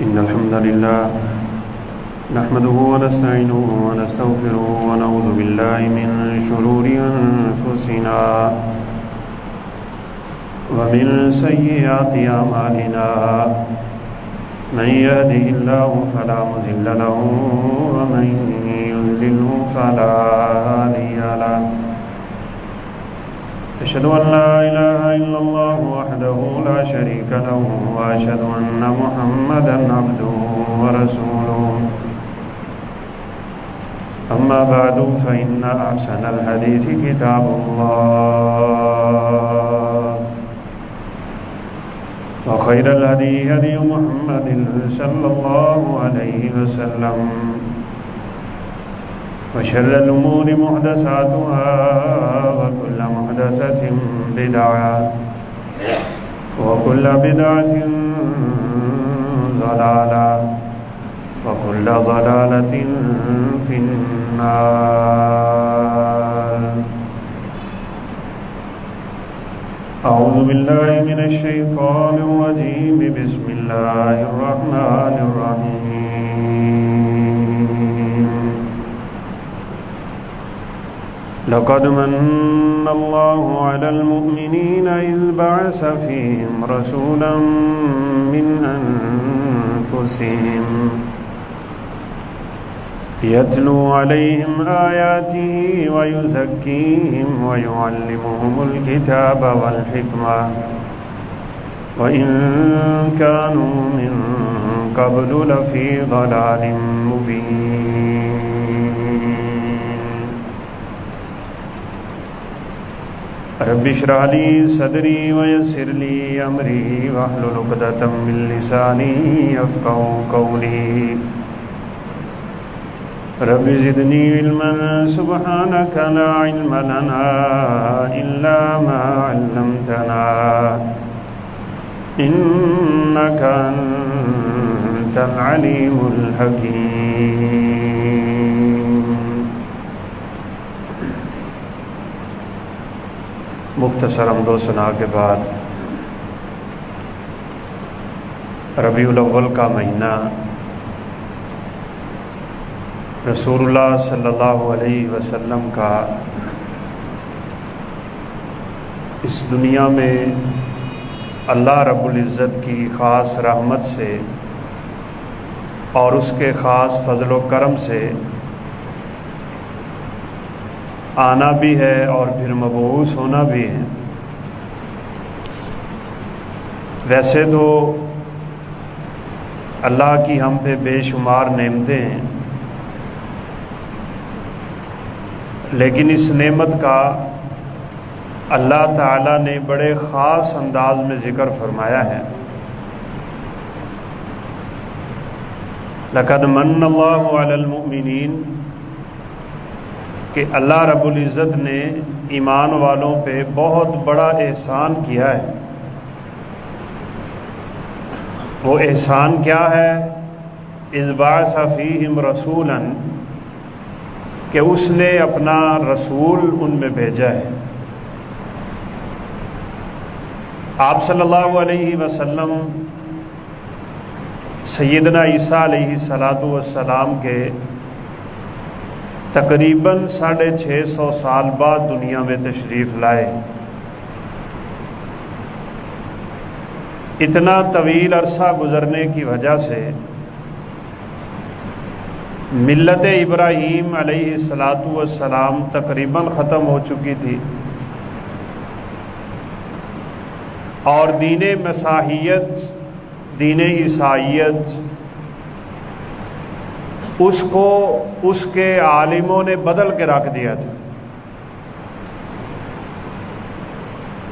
إن الحمد لله نحمده ونستعينه ونستغفره ونعوذ بالله من شرور أنفسنا ومن سيئات أعمالنا من يهده الله فلا مضل له ومن يضلله فلا هادي له أشهد أن لا إله إلا الله وحده لا شريك له وأشهد أن محمدا عبده ورسوله أما بعد فإن أحسن الحديث كتاب الله وخير الهدي هدي محمد صلى الله عليه وسلم وشر الأمور محدثاتها وكل محدثة بدعة وكل بدعة ضلالة وكل ضلالة في النار. أعوذ بالله من الشيطان الرجيم. بسم الله الرحمن الرحيم. لقد من الله على المؤمنين إذ بعث فيهم رسولا من أنفسهم يتلو عليهم آياته ويزكيهم ويعلمهم الكتاب والحكمة وإن كانوا من قبل لفي ضلال مبين. رب اشرح لي صدري ويسر لي أمري واحلل عقدة من لساني يفقهوا قولي. رب زدني علما سبحانك لا علم لنا إلا ما علمتنا إنك أنت العليم الحكيم. مختصر حمد و ثنا کے بعد ربیع الاول کا مہینہ رسول اللہ صلی اللہ علیہ وسلم کا اس دنیا میں اللہ رب العزت کی خاص رحمت سے اور اس کے خاص فضل و کرم سے آنا بھی ہے اور پھر مبعوث ہونا بھی ہے. ویسے تو اللہ کی ہم پہ بے شمار نعمتیں ہیں، لیکن اس نعمت کا اللہ تعالیٰ نے بڑے خاص انداز میں ذکر فرمایا ہے. لَقَدْ مَنَّ اللَّهُ عَلَى الْمُؤْمِنِينَ کہ اللہ رب العزت نے ایمان والوں پہ بہت بڑا احسان کیا ہے. وہ احسان کیا ہے؟ اذ بعث فیہم رسولا کہ اس نے اپنا رسول ان میں بھیجا ہے. آپ صلی اللہ علیہ وسلم سیدنا عیسیٰ علیہ السلام کے تقریباً 650 سال بعد دنیا میں تشریف لائے. اتنا طویل عرصہ گزرنے کی وجہ سے ملت ابراہیم علیہ السلام تقریباً ختم ہو چکی تھی اور دین مسیحیت، دین عیسائیت، اس کو اس کے عالموں نے بدل کے رکھ دیا تھا.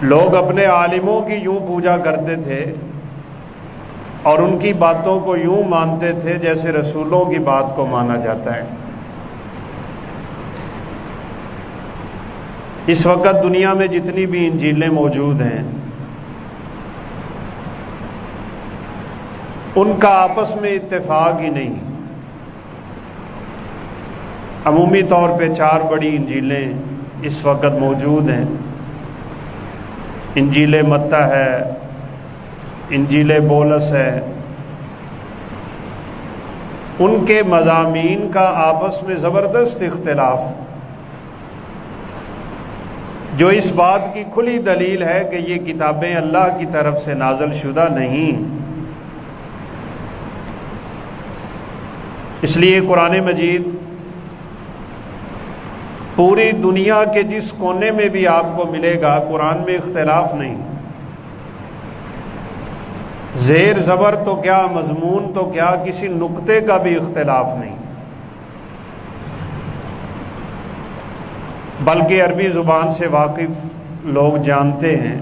لوگ اپنے عالموں کی یوں پوجا کرتے تھے اور ان کی باتوں کو یوں مانتے تھے جیسے رسولوں کی بات کو مانا جاتا ہے. اس وقت دنیا میں جتنی بھی انجیلیں موجود ہیں ان کا آپس میں اتفاق ہی نہیں. عمومی طور پہ 4 بڑی انجیلیں اس وقت موجود ہیں. انجیل متی ہے، انجیل بولس ہے، ان کے مضامین کا آپس میں زبردست اختلاف، جو اس بات کی کھلی دلیل ہے کہ یہ کتابیں اللہ کی طرف سے نازل شدہ نہیں۔ اس لیے قرآن مجید پوری دنیا کے جس کونے میں بھی آپ کو ملے گا، قرآن میں اختلاف نہیں، زیر زبر تو کیا، مضمون تو کیا، کسی نقطے کا بھی اختلاف نہیں، بلکہ عربی زبان سے واقف لوگ جانتے ہیں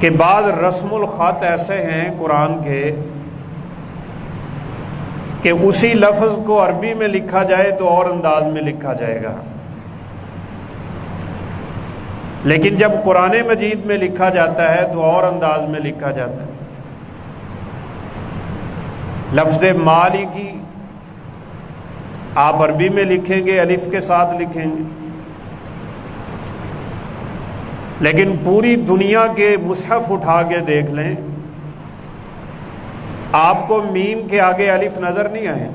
کہ بعض رسم الخط ایسے ہیں قرآن کے کہ اسی لفظ کو عربی میں لکھا جائے تو اور انداز میں لکھا جائے گا، لیکن جب قرآن مجید میں لکھا جاتا ہے تو اور انداز میں لکھا جاتا ہے۔ لفظ مالکی آپ عربی میں لکھیں گے، الف کے ساتھ لکھیں گے، لیکن پوری دنیا کے مصحف اٹھا کے دیکھ لیں، آپ کو میم کے آگے الف نظر نہیں آئے،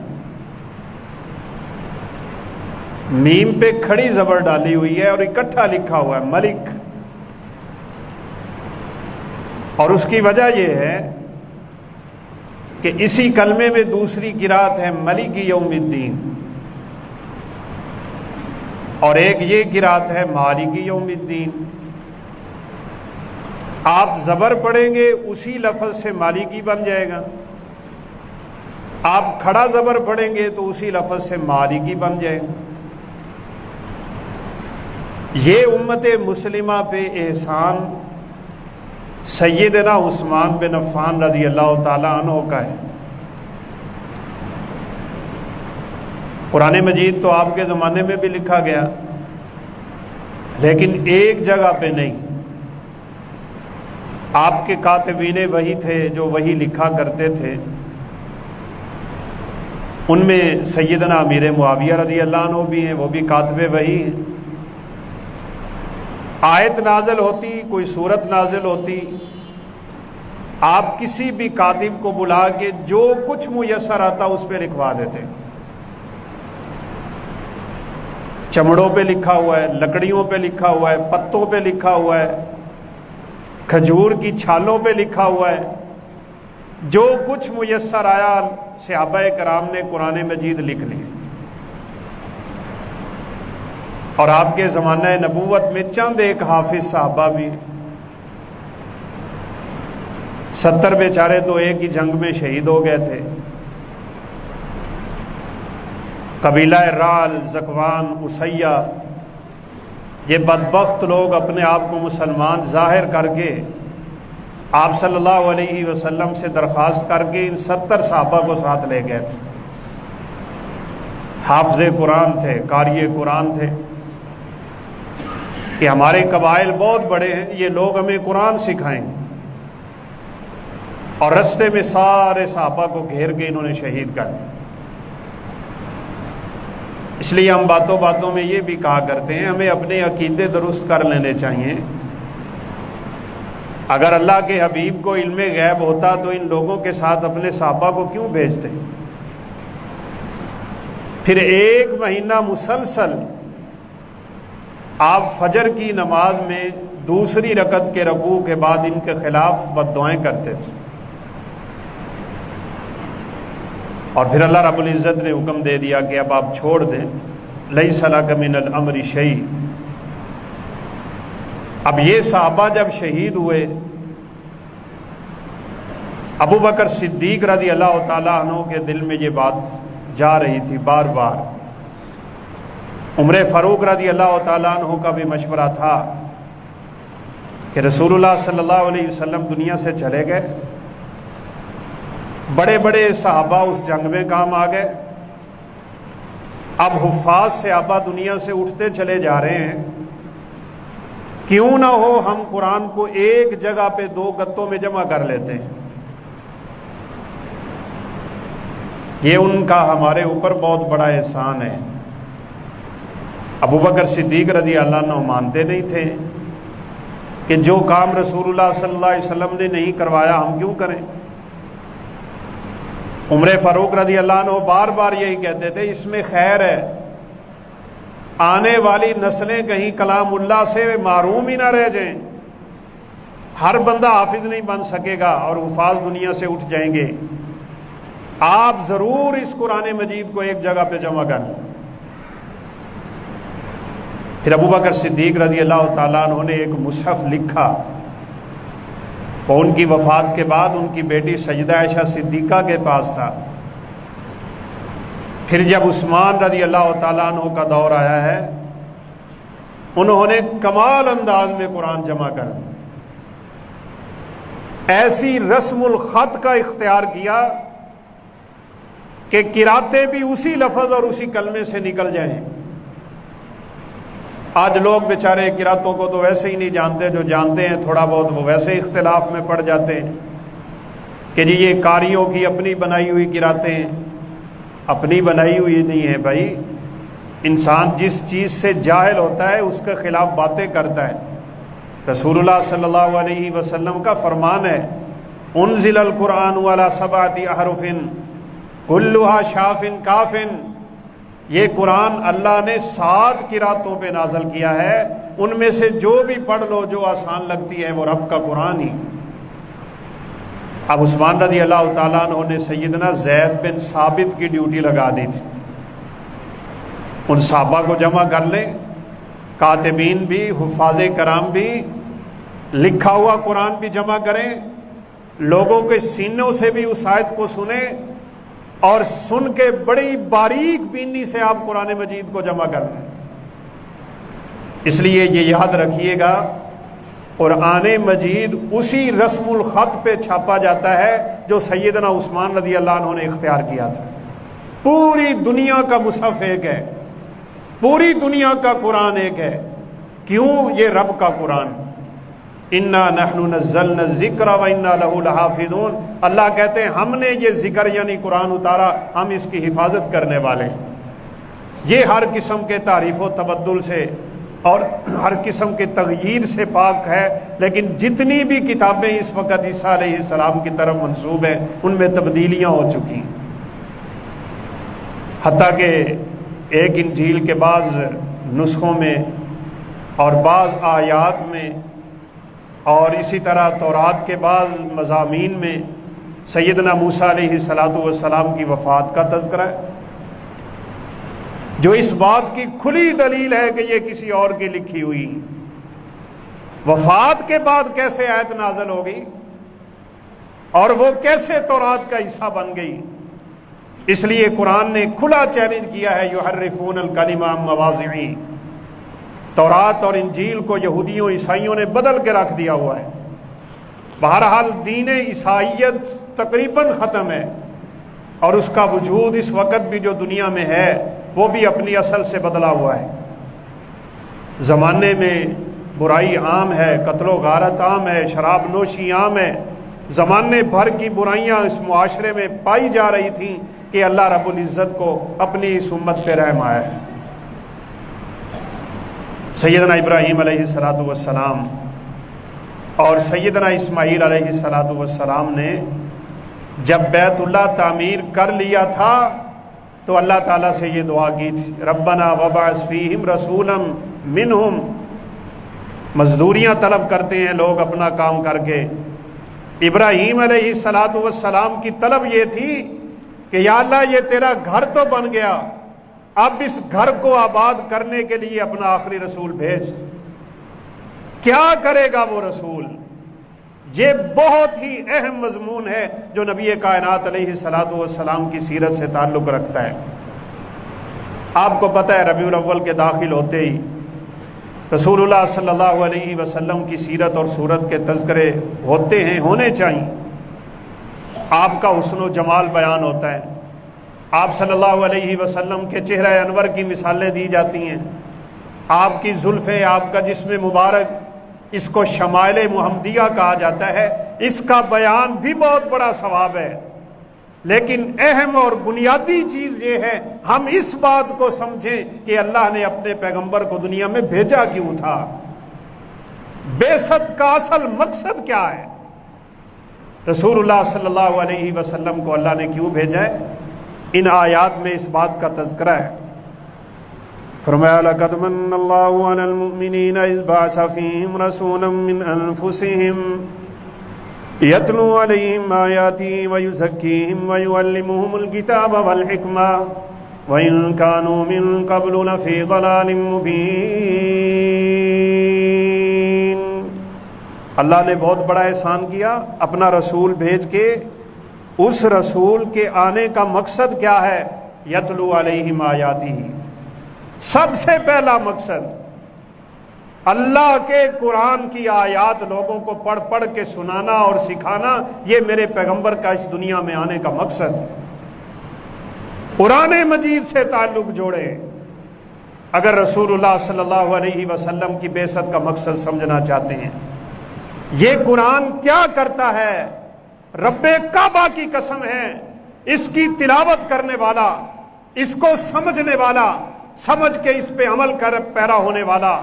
میم پہ کھڑی زبر ڈالی ہوئی ہے اور اکٹھا لکھا ہوا ہے ملک، اور اس کی وجہ یہ ہے کہ اسی کلمے میں دوسری قرات ہے ملک یوم الدین، اور ایک یہ قرات ہے مالک یوم الدین۔ آپ زبر پڑھیں گے اسی لفظ سے مالکی بن جائے گا، آپ کھڑا زبر پڑھیں گے تو اسی لفظ سے مالکی بن جائے گا۔ یہ امت مسلمہ پہ احسان سیدنا عثمان بن عفان رضی اللہ تعالی عنہ کا ہے۔ قرآن مجید تو آپ کے زمانے میں بھی لکھا گیا، لیکن ایک جگہ پہ نہیں۔ آپ کے کاتبین وحی تھے جو وحی لکھا کرتے تھے، ان میں سیدنا امیر معاویہ رضی اللہ عنہ بھی ہیں، وہ بھی کاتب وحی ہیں۔ آیت نازل ہوتی، کوئی سورت نازل ہوتی، آپ کسی بھی کاتب کو بلا کے جو کچھ میسر آتا اس پہ لکھوا دیتے۔ چمڑوں پہ لکھا ہوا ہے، لکڑیوں پہ لکھا ہوا ہے، پتوں پہ لکھا ہوا ہے، کھجور کی چھالوں پہ لکھا ہوا ہے، جو کچھ میسر آیا صحابہ کرام نے قرآن مجید لکھ لی۔ اور آپ کے زمانہ نبوت میں چند ایک حافظ صحابہ بھی، 70 بیچارے تو ایک ہی جنگ میں شہید ہو گئے تھے۔ قبیلہ رعل، زکوان، اسیہ، یہ بدبخت لوگ اپنے آپ کو مسلمان ظاہر کر کے آپ صلی اللہ علیہ وسلم سے درخواست کر کے ان 70 صحابہ کو ساتھ لے گئے تھے۔ حافظ قرآن تھے، قاری قرآن تھے کہ ہمارے قبائل بہت بڑے ہیں، یہ لوگ ہمیں قرآن سکھائیں گے، اور رستے میں سارے صحابہ کو گھیر کے انہوں نے شہید کر دیا۔ اس لیے ہم باتوں باتوں میں یہ بھی کہا کرتے ہیں ہمیں اپنے عقیدے درست کر لینے چاہیے۔ اگر اللہ کے حبیب کو علم غیب ہوتا تو ان لوگوں کے ساتھ اپنے صحابہ کو کیوں بھیجتے؟ پھر 1 مہینہ مسلسل آپ فجر کی نماز میں دوسری رکعت کے رکوع کے بعد ان کے خلاف بد دعائیں کرتے تھے، اور پھر اللہ رب العزت نے حکم دے دیا کہ اب آپ چھوڑ دیں، لیس لک من الامر شیء۔ اب یہ صحابہ جب شہید ہوئے، ابو بکر صدیق رضی اللہ تعالیٰ عنہ کے دل میں یہ بات جا رہی تھی بار بار۔ عمر فاروق رضی اللہ تعالیٰ عنہ کا بھی مشورہ تھا کہ رسول اللہ صلی اللہ علیہ وسلم دنیا سے چلے گئے، بڑے بڑے صحابہ اس جنگ میں کام آ گئے، اب حفاظ صحابہ دنیا سے اٹھتے چلے جا رہے ہیں، کیوں نہ ہو ہم قرآن کو ایک جگہ پہ 2 گتوں میں جمع کر لیتے ہیں۔ یہ ان کا ہمارے اوپر بہت بڑا احسان ہے۔ ابو بکر صدیق رضی اللہ عنہ مانتے نہیں تھے کہ جو کام رسول اللہ صلی اللہ علیہ وسلم نے نہیں کروایا ہم کیوں کریں۔ عمر فاروق رضی اللہ عنہ بار بار یہی کہتے تھے اس میں خیر ہے، آنے والی نسلیں کہیں کلام اللہ سے محروم ہی نہ رہ جائیں، ہر بندہ حافظ نہیں بن سکے گا اور حفاظ دنیا سے اٹھ جائیں گے، آپ ضرور اس قرآن مجید کو ایک جگہ پہ جمع کر لیں۔ پھر ابو بکر صدیق رضی اللہ تعالیٰ عنہ نے ایک مصحف لکھا، اور ان کی وفات کے بعد ان کی بیٹی سیدہ عائشہ صدیقہ کے پاس تھا۔ پھر جب عثمان رضی اللہ تعالیٰ عنہ کا دور آیا ہے، انہوں نے کمال انداز میں قرآن جمع کر دیا، ایسی رسم الخط کا اختیار کیا کہ قراتیں بھی اسی لفظ اور اسی کلمے سے نکل جائیں۔ آج لوگ بیچارے قراتوں کو تو ویسے ہی نہیں جانتے، جو جانتے ہیں تھوڑا بہت وہ ویسے اختلاف میں پڑ جاتے ہیں کہ جی یہ قاریوں کی اپنی بنائی ہوئی قراتیں ہیں۔ اپنی بنائی ہوئی نہیں ہے بھائی، انسان جس چیز سے جاہل ہوتا ہے اس کے خلاف باتیں کرتا ہے۔ رسول اللہ صلی اللہ علیہ وسلم کا فرمان ہے، انزل القرآن علی سبعۃ احرف کلھا شاف کاف، یہ قرآن اللہ نے 7 قراتوں پہ نازل کیا ہے، ان میں سے جو بھی پڑھ لو جو آسان لگتی ہے وہ رب کا قرآن ہی۔ اب عثمان رضی اللہ تعالیٰ عنہ نے سیدنا زید بن ثابت کی ڈیوٹی لگا دی تھی، ان صحابہ کو جمع کر لیں، کاتبین بھی، حفاظ کرام بھی، لکھا ہوا قرآن بھی جمع کریں، لوگوں کے سینوں سے بھی اس آیت کو سنیں، اور سن کے بڑی باریک بینی سے آپ قرآن مجید کو جمع کر لیں۔ اس لیے یہ یاد رکھیے گا، قرآن مجید اسی رسم الخط پہ چھاپا جاتا ہے جو سیدنا عثمان رضی اللہ عنہ نے اختیار کیا تھا۔ پوری دنیا کا مصحف ایک ہے، پوری دنیا کا قرآن ایک ہے، کیوں؟ یہ رب کا قرآن، انا نحن نزلنا الذکر وانا لہ لحافظون، اللہ کہتے ہیں ہم نے یہ ذکر یعنی قرآن اتارا، ہم اس کی حفاظت کرنے والے ہیں۔ یہ ہر قسم کے تعریف و تبدل سے اور ہر قسم کے تغییر سے پاک ہے، لیکن جتنی بھی کتابیں اس وقت عیسیٰ علیہ السلام کی طرف منسوب ہیں ان میں تبدیلیاں ہو چکی ہیں، حتیٰ کہ ایک انجیل کے بعض نسخوں میں اور بعض آیات میں اور اسی طرح تورات کے بعض مضامین میں سیدنا موسیٰ علیہ السلام کی وفات کا تذکرہ ہے، جو اس بات کی کھلی دلیل ہے کہ یہ کسی اور کی لکھی ہوئی۔ وفات کے بعد کیسے آیت نازل ہوگی اور وہ کیسے تورات کا حصہ بن گئی؟ اس لیے قرآن نے کھلا چیلنج کیا ہے، یحرفون الکلم عن مواضعہ، تورات اور انجیل کو یہودیوں عیسائیوں نے بدل کے رکھ دیا ہوا ہے۔ بہرحال دین عیسائیت تقریباً ختم ہے، اور اس کا وجود اس وقت بھی جو دنیا میں ہے وہ بھی اپنی اصل سے بدلا ہوا ہے۔ زمانے میں برائی عام ہے، قتل و غارت عام ہے، شراب نوشی عام ہے، زمانے بھر کی برائیاں اس معاشرے میں پائی جا رہی تھیں کہ اللہ رب العزت کو اپنی اس امت پہ رحم آیا ہے۔ سیدنا ابراہیم علیہ السلام اور سیدنا اسماعیل علیہ السلام نے جب بیت اللہ تعمیر کر لیا تھا تو اللہ تعالیٰ سے یہ دعا کی تھی، ربنا وبعث فیہم رسولا منہم، مزدوریاں طلب کرتے ہیں لوگ اپنا کام کر کے۔ ابراہیم علیہ السلام کی طلب یہ تھی کہ یا اللہ یہ تیرا گھر تو بن گیا، اب اس گھر کو آباد کرنے کے لیے اپنا آخری رسول بھیج۔ کیا کرے گا وہ رسول؟ یہ بہت ہی اہم مضمون ہے جو نبی کائنات علیہ السلام کی سیرت سے تعلق رکھتا ہے۔ آپ کو پتہ ہے ربیع الاول کے داخل ہوتے ہی رسول اللہ صلی اللہ علیہ وسلم کی سیرت اور صورت کے تذکرے ہوتے ہیں، ہونے چاہیے۔ آپ کا حسن و جمال بیان ہوتا ہے، آپ صلی اللہ علیہ وسلم کے چہرہ انور کی مثالیں دی جاتی ہیں، آپ کی زلفیں، آپ کا جسم مبارک، اس کو شمائل محمدیہ کہا جاتا ہے، اس کا بیان بھی بہت بڑا ثواب ہے۔ لیکن اہم اور بنیادی چیز یہ ہے ہم اس بات کو سمجھیں کہ اللہ نے اپنے پیغمبر کو دنیا میں بھیجا کیوں تھا، بعثت کا اصل مقصد کیا ہے۔ رسول اللہ صلی اللہ علیہ وسلم کو اللہ نے کیوں بھیجا ہے؟ ان آیات میں اس بات کا تذکرہ ہے۔ فرمایا لقد من اللہ علی المؤمنین اذ بعث فیہم رسولا من انفسہم یتلو علیہم آیاتہ ویزکیہم ویعلمہم الکتاب والحکمہ وَإِن كَانُوا مِن قَبْلُ لَفِي ضَلَالٍ مُبِينٍ۔ اللہ نے بہت بڑا احسان کیا، اپنا رسول بھیج کے۔ اس رسول کے آنے کا مقصد کیا ہے؟ یتلو علیہم آیاتہ، سب سے پہلا مقصد اللہ کے قرآن کی آیات لوگوں کو پڑھ پڑھ کے سنانا اور سکھانا، یہ میرے پیغمبر کا اس دنیا میں آنے کا مقصد۔ قرآن مجید سے تعلق جوڑے اگر رسول اللہ صلی اللہ علیہ وسلم کی بعثت کا مقصد سمجھنا چاہتے ہیں۔ یہ قرآن کیا کرتا ہے؟ رب کعبہ کی قسم ہے، اس کی تلاوت کرنے والا، اس کو سمجھنے والا، سمجھ کے اس پہ عمل کر پیرا ہونے والا،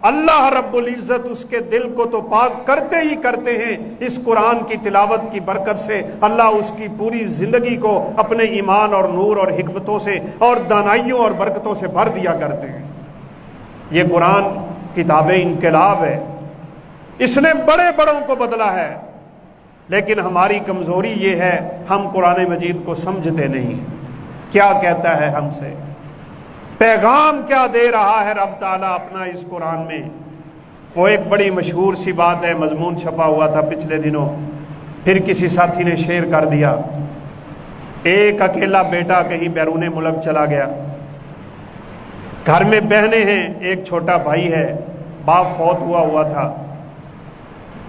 اللہ رب العزت اس کے دل کو تو پاک کرتے ہی کرتے ہیں۔ اس قرآن کی تلاوت کی برکت سے اللہ اس کی پوری زندگی کو اپنے ایمان اور نور اور حکمتوں سے اور دانائیوں اور برکتوں سے بھر دیا کرتے ہیں۔ یہ قرآن کتاب انقلاب ہے، اس نے بڑے بڑوں کو بدلا ہے، لیکن ہماری کمزوری یہ ہے ہم قرآن مجید کو سمجھتے نہیں۔ کیا کہتا ہے ہم سے؟ پیغام کیا دے رہا ہے رب تعالیٰ اپنا اس قرآن میں؟ وہ ایک بڑی مشہور سی بات ہے، مضمون چھپا ہوا تھا پچھلے دنوں، پھر کسی ساتھی نے شیئر کر دیا۔ ایک اکیلا بیٹا کہیں بیرون ملک چلا گیا، گھر میں بہنیں ہیں، ایک چھوٹا بھائی ہے، باپ فوت ہوا تھا،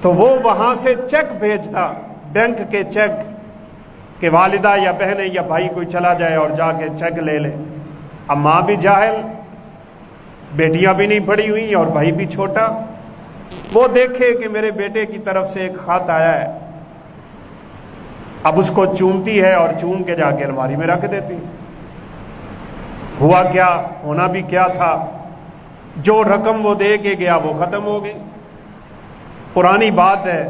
تو وہ وہاں سے چیک بھیجتا، بینک کے چیک، کہ والدہ یا بہنیں یا بھائی کوئی چلا جائے اور جا کے چیک لے لے۔ اب ماں بھی جاہل، بیٹیاں بھی نہیں پڑھی ہوئی اور بھائی بھی چھوٹا، وہ دیکھے کہ میرے بیٹے کی طرف سے ایک خط آیا ہے، اب اس کو چومتی ہے اور چوم کے جا کے الماری میں رکھ دیتی۔ ہوا کیا؟ ہونا بھی کیا تھا، جو رقم وہ دے کے گیا وہ ختم ہو گئی۔ پرانی بات ہے،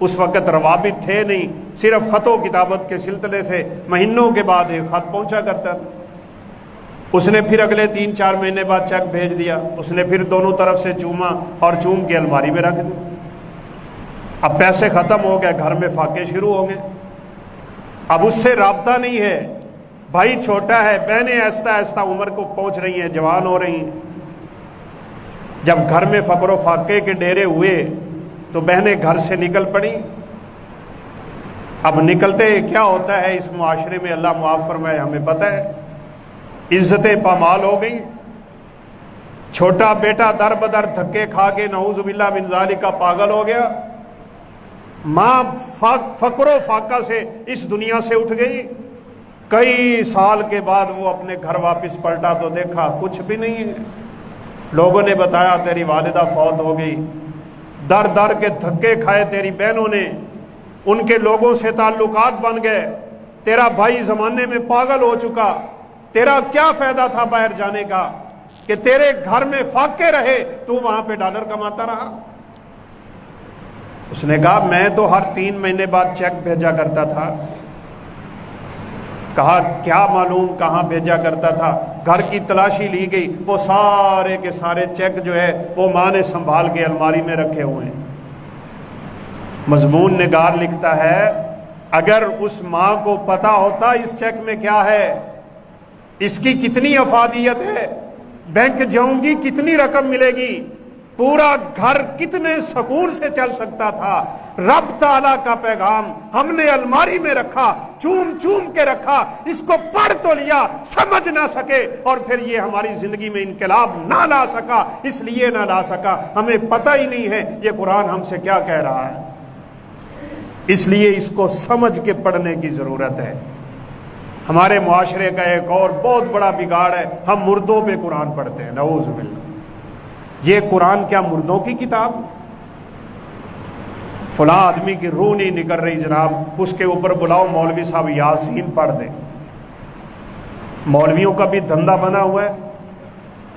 اس وقت روابط تھے نہیں، صرف خط و کتابت کے سلسلے سے مہینوں کے بعد ایک خط پہنچا کرتا تھا۔ اس نے پھر اگلے 3-4 مہینے بعد چیک بھیج دیا، اس نے پھر دونوں طرف سے چوما اور چوم کے الماری میں رکھ دیا۔ اب پیسے ختم ہو گئے، گھر میں فاقے شروع ہو گئے، اب اس سے رابطہ نہیں ہے، بھائی چھوٹا ہے، بہنیں آہستہ آہستہ عمر کو پہنچ رہی ہیں، جوان ہو رہی ہیں۔ جب گھر میں فقر و فاقے کے ڈیرے ہوئے تو بہنیں گھر سے نکل پڑی۔ اب نکلتے کیا ہوتا ہے اس معاشرے میں، اللہ معاف فرمائے، ہمیں پتہ ہے، عزتیں پامال ہو گئی۔ چھوٹا بیٹا در بدر دھکے کھا کے نعوذ باللہ من ذالک پاگل ہو گیا، ماں فقر و فاقہ سے اس دنیا سے اٹھ گئی۔ کئی سال کے بعد وہ اپنے گھر واپس پلٹا تو دیکھا کچھ بھی نہیں ہے۔ لوگوں نے بتایا تیری والدہ فوت ہو گئی، در در کے دھکے کھائے تیری بہنوں نے، ان کے لوگوں سے تعلقات بن گئے، تیرا بھائی زمانے میں پاگل ہو چکا، تیرا کیا فائدہ تھا باہر جانے کا کہ تیرے گھر میں فاقے رہے، تو وہاں پہ ڈالر کماتا رہا۔ اس نے کہا میں تو ہر 3 مہینے بعد چیک بھیجا کرتا تھا۔ کہا کیا معلوم کہاں بھیجا کرتا تھا، گھر کی تلاشی لی گئی، وہ سارے کے سارے چیک جو ہے وہ ماں نے سنبھال کے الماری میں رکھے ہوئے ہیں۔ مضمون نگار لکھتا ہے اگر اس ماں کو پتا ہوتا اس چیک میں کیا ہے، اس کی کتنی افادیت ہے، بینک جاؤں گی کتنی رقم ملے گی، پورا گھر کتنے سکون سے چل سکتا تھا۔ رب تعالیٰ کا پیغام ہم نے الماری میں رکھا، چوم چوم کے رکھا، اس کو پڑھ تو لیا، سمجھ نہ سکے، اور پھر یہ ہماری زندگی میں انقلاب نہ لا سکا۔ اس لیے نہ لا سکا ہمیں پتہ ہی نہیں ہے یہ قرآن ہم سے کیا کہہ رہا ہے، اس لیے اس کو سمجھ کے پڑھنے کی ضرورت ہے۔ ہمارے معاشرے کا ایک اور بہت بڑا بگاڑ ہے، ہم مردوں پہ قرآن پڑھتے ہیں، نعوذ باللہ۔ یہ قرآن کیا مردوں کی کتاب؟ فلاں آدمی کی روح نہیں نکل رہی جناب، اس کے اوپر بلاؤ مولوی صاحب یاسین پڑھ دیں۔ مولویوں کا بھی دھندا بنا ہوا ہے،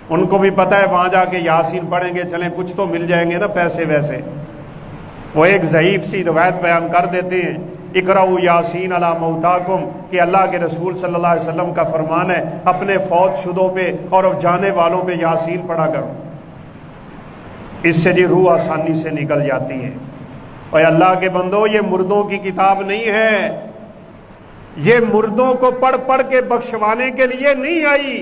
ان کو بھی پتہ ہے وہاں جا کے یاسین پڑھیں گے، چلیں کچھ تو مل جائیں گے نا پیسے ویسے، وہ ایک ضعیف سی روایت بیان کر دیتے ہیں، اقرأوا یاسین علی موتاکم، کہ اللہ کے رسول صلی اللہ علیہ وسلم کا فرمان ہے اپنے فوت شدوں پہ اور جانے والوں پہ یاسین پڑھا کرو، اس سے روح آسانی سے نکل جاتی ہے۔ اور اللہ کے بندو، یہ مردوں کی کتاب نہیں ہے، یہ مردوں کو پڑھ پڑھ کے بخشوانے کے لیے نہیں آئی،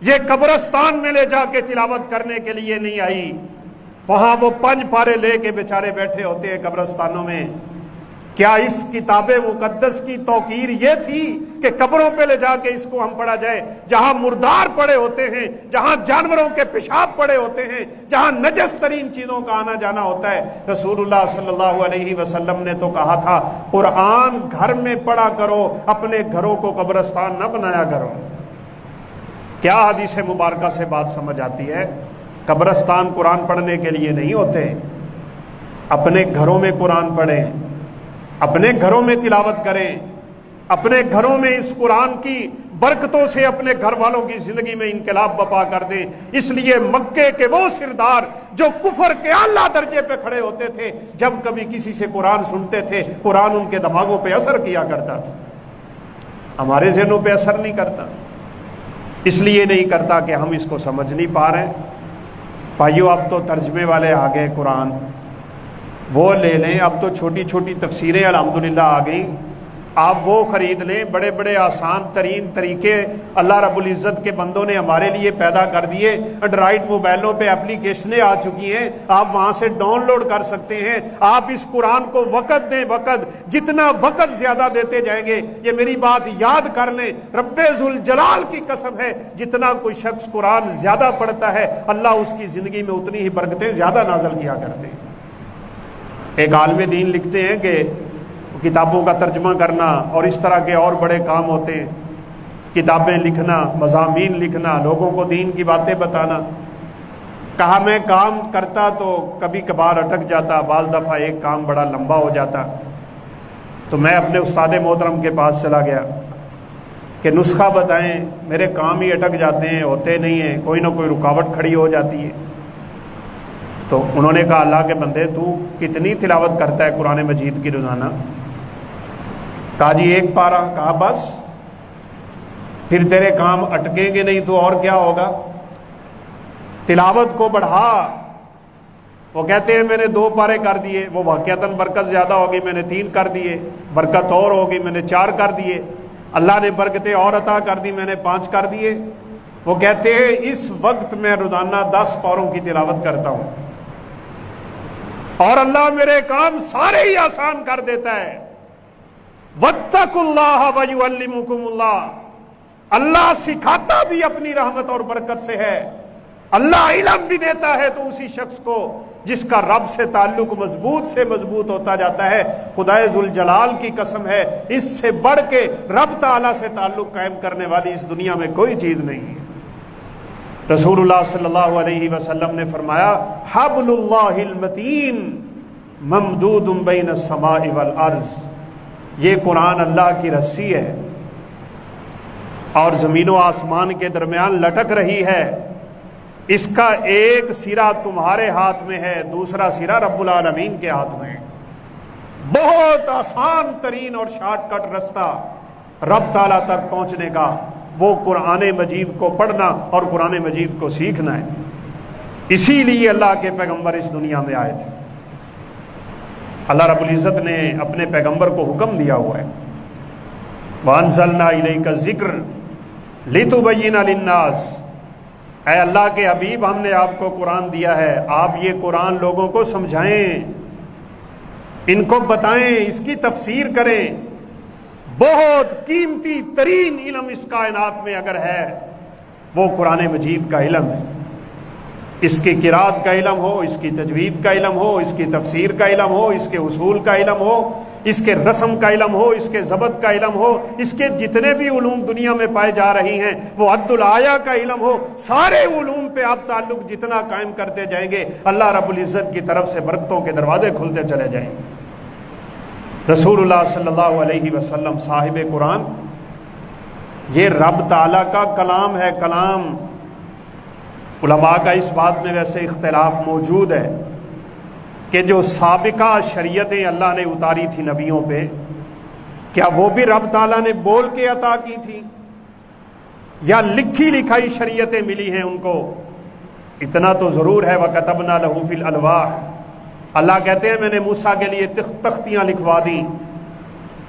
یہ قبرستان میں لے جا کے تلاوت کرنے کے لیے نہیں آئی۔ وہاں وہ 5 پارے لے کے بیچارے بیٹھے ہوتے ہیں قبرستانوں میں۔ کیا اس کتاب مقدس کی توقیر یہ تھی کہ قبروں پہ لے جا کے اس کو ہم پڑھا جائے، جہاں مردار پڑے ہوتے ہیں، جہاں جانوروں کے پیشاب پڑے ہوتے ہیں، جہاں نجس ترین چیزوں کا آنا جانا ہوتا ہے؟ رسول اللہ صلی اللہ علیہ وسلم نے تو کہا تھا قرآن گھر میں پڑھا کرو، اپنے گھروں کو قبرستان نہ بنایا کرو۔ کیا حدیث مبارکہ سے بات سمجھ آتی ہے؟ قبرستان قرآن پڑھنے کے لیے نہیں ہوتے، اپنے گھروں میں قرآن پڑھیں، اپنے گھروں میں تلاوت کریں، اپنے گھروں میں اس قرآن کی برکتوں سے اپنے گھر والوں کی زندگی میں انقلاب بپا کر دیں۔ اس لیے مکے کے وہ سردار جو کفر کے اعلیٰ درجے پہ کھڑے ہوتے تھے، جب کبھی کسی سے قرآن سنتے تھے، قرآن ان کے دماغوں پہ اثر کیا کرتا تھا، ہمارے ذہنوں پہ اثر نہیں کرتا۔ اس لیے نہیں کرتا کہ ہم اس کو سمجھ نہیں پا رہے ہیں۔ بھائیو، اب تو ترجمے والے آ گئے قرآن، وہ لے لیں۔ اب تو چھوٹی چھوٹی تفسیریں الحمدللہ آ گئیں، آپ وہ خرید لیں۔ بڑے بڑے آسان ترین طریقے اللہ رب العزت کے بندوں نے ہمارے لیے پیدا کر دیے۔ اینڈرائڈ موبائلوں پہ اپلیکیشنیں آ چکی ہیں، آپ وہاں سے ڈاؤن لوڈ کر سکتے ہیں۔ آپ اس قرآن کو وقت دیں، وقت، جتنا وقت زیادہ دیتے جائیں گے، یہ میری بات یاد کر لیں، رب ذوالجلال کی قسم ہے، جتنا کوئی شخص قرآن زیادہ پڑھتا ہے، اللہ اس کی زندگی میں اتنی ہی برکتیں زیادہ نازل کیا کرتے ہیں۔ ایک عالم دین لکھتے ہیں کہ کتابوں کا ترجمہ کرنا اور اس طرح کے اور بڑے کام ہوتے ہیں، کتابیں لکھنا، مضامین لکھنا، لوگوں کو دین کی باتیں بتانا۔ کہا میں کام کرتا تو کبھی کبھار اٹک جاتا، بعض دفعہ ایک کام بڑا لمبا ہو جاتا، تو میں اپنے استاد محترم کے پاس چلا گیا کہ نسخہ بتائیں، میرے کام ہی اٹک جاتے ہیں، ہوتے نہیں ہیں، کوئی نہ کوئی رکاوٹ کھڑی ہو جاتی ہے۔ تو انہوں نے کہا اللہ کے بندے، تو کتنی تلاوت کرتا ہے قرآن مجید کی روزانہ؟ کہا جی 1 پارہ۔ کہا بس؟ پھر تیرے کام اٹکیں گے نہیں تو اور کیا ہوگا؟ تلاوت کو بڑھا۔ وہ کہتے ہیں میں نے 2 پارے کر دیے، وہ واقعتاً برکت زیادہ ہوگی، میں نے 3 کر دیے، برکت اور ہوگی، میں نے 4 کر دیے، اللہ نے برکتیں اور عطا کر دی، میں نے 5 کر دیے۔ وہ کہتے ہیں اس وقت میں روزانہ 10 پاروں کی تلاوت کرتا ہوں اور اللہ میرے کام سارے ہی آسان کر دیتا ہے۔ واتقوا اللہ ویعلمکم اللہ، اللہ سکھاتا بھی اپنی رحمت اور برکت سے ہے، اللہ علم بھی دیتا ہے تو اسی شخص کو جس کا رب سے تعلق مضبوط سے مضبوط ہوتا جاتا ہے۔ خدائے ذوالجلال کی قسم ہے، اس سے بڑھ کے رب تعالیٰ سے تعلق قائم کرنے والی اس دنیا میں کوئی چیز نہیں ہے۔ رسول اللہ صلی اللہ علیہ وسلم نے فرمایا حبل اللہ المتین ممدود بین السماء والارض، یہ قرآن اللہ کی رسی ہے اور زمین و آسمان کے درمیان لٹک رہی ہے، اس کا ایک سرا تمہارے ہاتھ میں ہے، دوسرا سرا رب العالمین کے ہاتھ میں ہے۔ بہت آسان ترین اور شارٹ کٹ رستہ رب تعالیٰ تک پہنچنے کا وہ قرآن مجید کو پڑھنا اور قرآن مجید کو سیکھنا ہے۔ اسی لیے اللہ کے پیغمبر اس دنیا میں آئے تھے۔ اللہ رب العزت نے اپنے پیغمبر کو حکم دیا ہوا ہے وَأَنزَلْنَا إِلَيْكَ الذِّكْرَ لِتُبَيِّنَ لِلنَّاسِ، اے اللہ کے حبیب ہم نے آپ کو قرآن دیا ہے، آپ یہ قرآن لوگوں کو سمجھائیں، ان کو بتائیں، اس کی تفسیر کریں۔ بہت قیمتی ترین علم اس کائنات میں اگر ہے وہ قرآن مجید کا علم ہے۔ اس کی قرات کا علم ہو، اس کی تجوید کا علم ہو، اس کی تفسیر کا علم ہو، اس کے اصول کا علم ہو، اس کے رسم کا علم ہو، اس کے ضبط کا علم ہو، اس کے جتنے بھی علوم دنیا میں پائے جا رہی ہیں، وہ عد الآیہ کا علم ہو، سارے علوم پہ آپ تعلق جتنا قائم کرتے جائیں گے، اللہ رب العزت کی طرف سے برکتوں کے دروازے کھلتے چلے جائیں گے۔ رسول اللہ صلی اللہ علیہ وسلم صاحب قرآن، یہ رب تعالیٰ کا کلام ہے، کلام۔ علماء کا اس بات میں ویسے اختلاف موجود ہے کہ جو سابقہ شریعتیں اللہ نے اتاری تھی نبیوں پہ، کیا وہ بھی رب تعالیٰ نے بول کے عطا کی تھی یا لکھی لکھائی شریعتیں ملی ہیں ان کو؟ اتنا تو ضرور ہے وَكَتَبْنَا لَهُ فِي الْأَلْوَاحِ، اللہ کہتے ہیں میں نے موسیٰ کے لیے تختیاں لکھوا دیں۔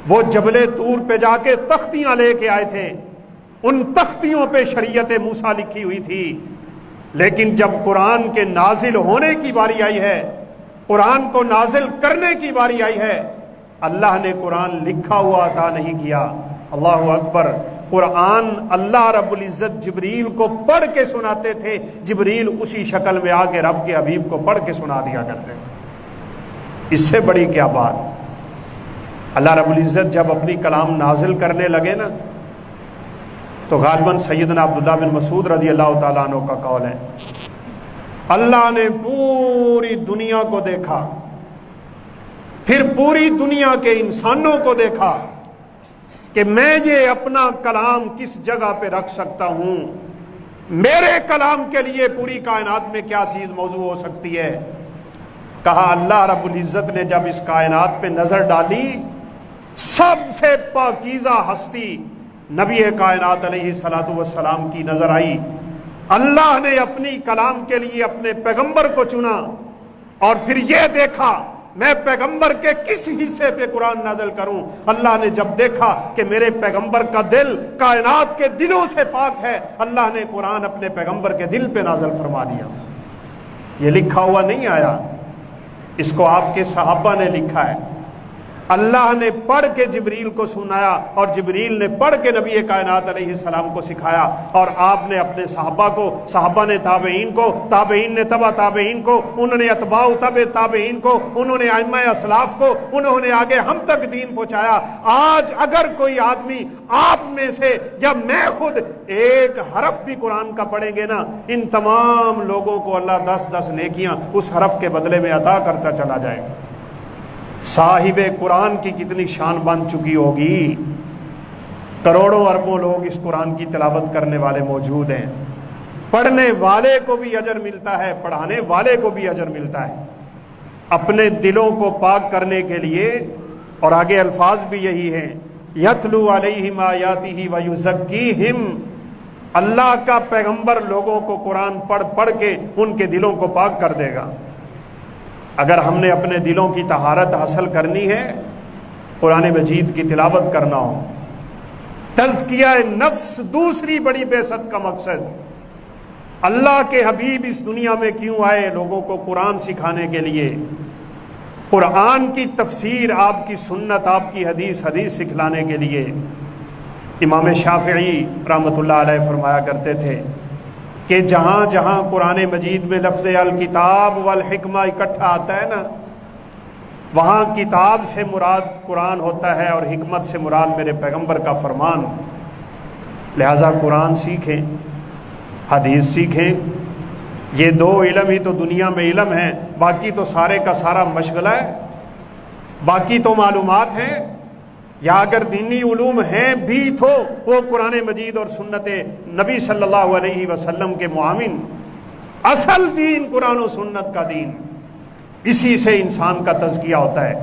وہ جبل طور پہ جا کے تختیاں لے کے آئے تھے، ان تختیوں پہ شریعت موسیٰ لکھی ہوئی تھی، لیکن جب قرآن کے نازل ہونے کی باری آئی ہے، قرآن کو نازل کرنے کی باری آئی ہے، اللہ نے قرآن لکھا ہوا عطا نہیں کیا۔ اللہ اکبر! قرآن اللہ رب العزت جبریل کو پڑھ کے سناتے تھے، جبریل اسی شکل میں آ کے رب کے حبیب کو پڑھ کے سنا دیا کرتے تھے۔ اس سے بڑی کیا بات! اللہ رب العزت جب اپنی کلام نازل کرنے لگے نا، تو غالباً سیدنا عبداللہ بن مسعود رضی اللہ تعالیٰ عنہ کا قول ہے، اللہ نے پوری دنیا کو دیکھا، پھر پوری دنیا کے انسانوں کو دیکھا کہ میں یہ اپنا کلام کس جگہ پہ رکھ سکتا ہوں، میرے کلام کے لیے پوری کائنات میں کیا چیز موضوع ہو سکتی ہے۔ کہا اللہ رب العزت نے جب اس کائنات پہ نظر ڈالی، سب سے پاکیزہ ہستی نبی کائنات علیہ الصلوۃ والسلام کی نظر آئی۔ اللہ نے اپنی کلام کے لیے اپنے پیغمبر کو چنا، اور پھر یہ دیکھا میں پیغمبر کے کس حصے پہ قرآن نازل کروں۔ اللہ نے جب دیکھا کہ میرے پیغمبر کا دل کائنات کے دلوں سے پاک ہے، اللہ نے قرآن اپنے پیغمبر کے دل پہ نازل فرما دیا۔ یہ لکھا ہوا نہیں آیا، اس کو آپ کے صحابہ نے لکھا ہے۔ اللہ نے پڑھ کے جبریل کو سنایا، اور جبریل نے پڑھ کے نبی کائنات علیہ السلام کو سکھایا، اور آپ نے اپنے صحابہ کو، صحابہ نے تابعین کو، تابعین نے تبع تابعین کو، انہوں نے اتباع تبع تابعین کو، انہوں نے ائمہ اسلاف کو، انہوں نے آگے ہم تک دین پہنچایا۔ آج اگر کوئی آدمی آپ میں سے یا میں خود ایک حرف بھی قرآن کا پڑھیں گے نا، ان تمام لوگوں کو اللہ 10 نیکیاں اس حرف کے بدلے میں عطا کرتا چلا جائے گا۔ صاحب قرآن کی کتنی شان بن چکی ہوگی، کروڑوں اربوں لوگ اس قرآن کی تلاوت کرنے والے موجود ہیں، پڑھنے والے کو بھی اجر ملتا ہے، پڑھانے والے کو بھی اجر ملتا ہے۔ اپنے دلوں کو پاک کرنے کے لیے، اور آگے الفاظ بھی یہی ہیں، یتلو علیہم آیاتہ ویزکیہم، اللہ کا پیغمبر لوگوں کو قرآن پڑھ پڑھ کے ان کے دلوں کو پاک کر دے گا۔ اگر ہم نے اپنے دلوں کی طہارت حاصل کرنی ہے، قرآن مجید کی تلاوت کرنا ہو۔ تزکیہ نفس دوسری بڑی بعثت کا مقصد۔ اللہ کے حبیب اس دنیا میں کیوں آئے؟ لوگوں کو قرآن سکھانے کے لیے، قرآن کی تفسیر، آپ کی سنت، آپ کی حدیث سکھلانے کے لیے۔ امام شافعی رحمۃ اللہ علیہ فرمایا کرتے تھے کہ جہاں جہاں قرآن مجید میں لفظ الکتاب والحکمہ اکٹھا آتا ہے نا، وہاں کتاب سے مراد قرآن ہوتا ہے اور حکمت سے مراد میرے پیغمبر کا فرمان۔ لہذا قرآن سیکھیں، حدیث سیکھیں، یہ دو علم ہی تو دنیا میں علم ہیں، باقی تو سارے کا سارا مشغلہ ہے، باقی تو معلومات ہیں، یا اگر دینی علوم ہیں بھی تو وہ قرآن مجید اور سنت نبی صلی اللہ علیہ وسلم کے معاون۔ اصل دین قرآن و سنت کا دین، اسی سے انسان کا تزکیہ ہوتا ہے،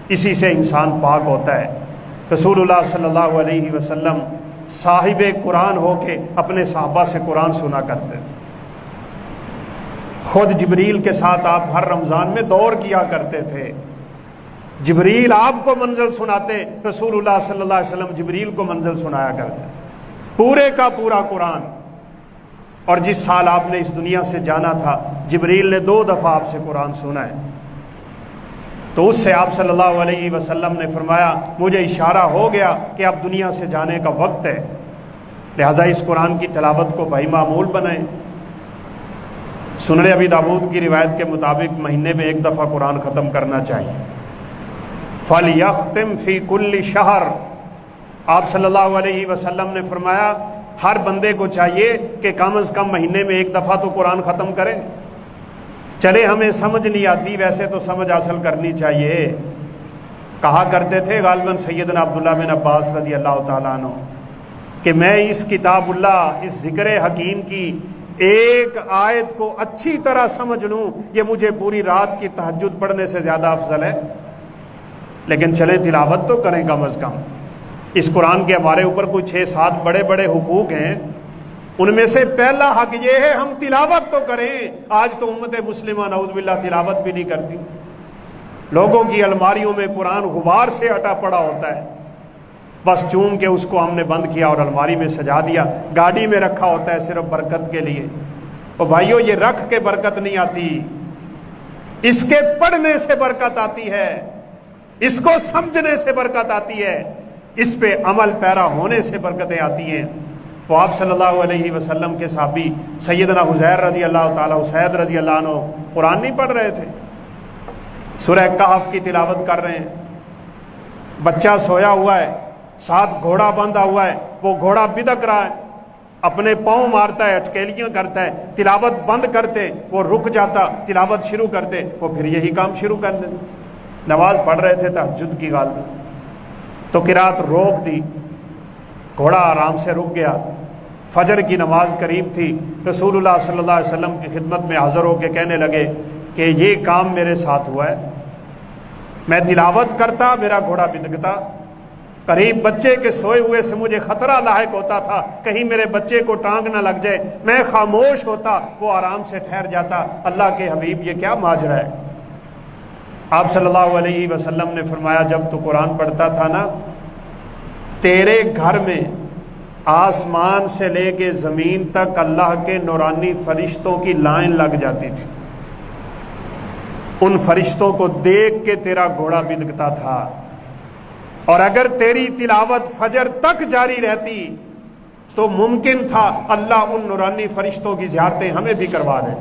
اسی سے انسان پاک ہوتا ہے۔ رسول اللہ صلی اللہ علیہ وسلم صاحب قرآن ہو کے اپنے صحابہ سے قرآن سنا کرتے، خود جبریل کے ساتھ آپ ہر رمضان میں دور کیا کرتے تھے۔ جبریل آپ کو منزل سناتے، رسول اللہ صلی اللہ علیہ وسلم جبریل کو منزل سنایا کرتے، پورے کا پورا قرآن۔ اور جس سال آپ نے اس دنیا سے جانا تھا، جبریل نے 2 دفعہ آپ سے قرآن سنا ہے، تو اس سے آپ صلی اللہ علیہ وسلم نے فرمایا مجھے اشارہ ہو گیا کہ اب دنیا سے جانے کا وقت ہے، لہذا اس قرآن کی تلاوت کو بھائی معمول بنائیں۔ سنن ابی داؤد کی روایت کے مطابق مہینے میں 1 دفعہ قرآن ختم کرنا چاہیے۔ فَلْيَخْتِمْ فِي كُلِّ شَهْرٍ، آپ صلی اللہ علیہ وسلم نے فرمایا ہر بندے کو چاہیے کہ کم از کم مہینے میں 1 دفعہ تو قرآن ختم کرے۔ چلے ہمیں سمجھ نہیں آتی، ویسے تو سمجھ حاصل کرنی چاہیے۔ کہا کرتے تھے غالباً سیدنا عبداللہ بن عباس رضی اللہ تعالیٰ عنہ کہ میں اس کتاب اللہ، اس ذکر حکیم کی ایک آیت کو اچھی طرح سمجھ لوں یہ مجھے پوری رات کی تہجد پڑھنے سے زیادہ افضل ہے۔ لیکن چلیں تلاوت تو کریں کم از کم۔ اس قرآن کے ہمارے اوپر کوئی 6-7 بڑے بڑے حقوق ہیں، ان میں سے پہلا حق یہ ہے ہم تلاوت تو کریں۔ آج تو امت مسلمہ نعوذ باللہ تلاوت بھی نہیں کرتی۔ لوگوں کی الماریوں میں قرآن غبار سے اٹا پڑا ہوتا ہے، بس چون کے اس کو ہم نے بند کیا اور الماری میں سجا دیا، گاڑی میں رکھا ہوتا ہے صرف برکت کے لیے۔ اور بھائیو یہ رکھ کے برکت نہیں آتی، اس کے پڑھنے سے برکت آتی ہے، اس کو سمجھنے سے برکت آتی ہے، اس پہ عمل پیرا ہونے سے برکتیں آتی ہیں۔ تو آپ صلی اللہ علیہ وسلم کے صحابی سیدنا حذیر رضی اللہ تعالیٰ اسید رضی اللہ عنہ قرآن نہیں پڑھ رہے تھے، سورہ کہف کی تلاوت کر رہے ہیں، بچہ سویا ہوا ہے، ساتھ گھوڑا باندھا ہوا ہے، وہ گھوڑا بدک رہا ہے، اپنے پاؤں مارتا ہے، اٹکیلیاں کرتا ہے، تلاوت بند کرتے وہ رک جاتا، تلاوت شروع کرتے وہ پھر یہی کام شروع کر دیں۔ نماز پڑھ رہے تھے تہجد کی غالباً، تو قرات روک دی، گھوڑا آرام سے رک گیا، فجر کی نماز قریب تھی، رسول اللہ صلی اللہ علیہ وسلم کی خدمت میں حاضر ہو کے کہنے لگے کہ یہ کام میرے ساتھ ہوا ہے، میں تلاوت کرتا میرا گھوڑا بدکتا، قریب بچے کے سوئے ہوئے سے مجھے خطرہ لاحق ہوتا تھا کہیں میرے بچے کو ٹانگ نہ لگ جائے، میں خاموش ہوتا وہ آرام سے ٹھہر جاتا۔ اللہ کے حبیب یہ کیا ماجرا ہے؟ آپ صلی اللہ علیہ وسلم نے فرمایا جب تو قرآن پڑھتا تھا نا، تیرے گھر میں آسمان سے لے کے زمین تک اللہ کے نورانی فرشتوں کی لائن لگ جاتی تھی، ان فرشتوں کو دیکھ کے تیرا گھوڑا بدکتا تھا، اور اگر تیری تلاوت فجر تک جاری رہتی تو ممکن تھا اللہ ان نورانی فرشتوں کی زیارتیں ہمیں بھی کروا دے۔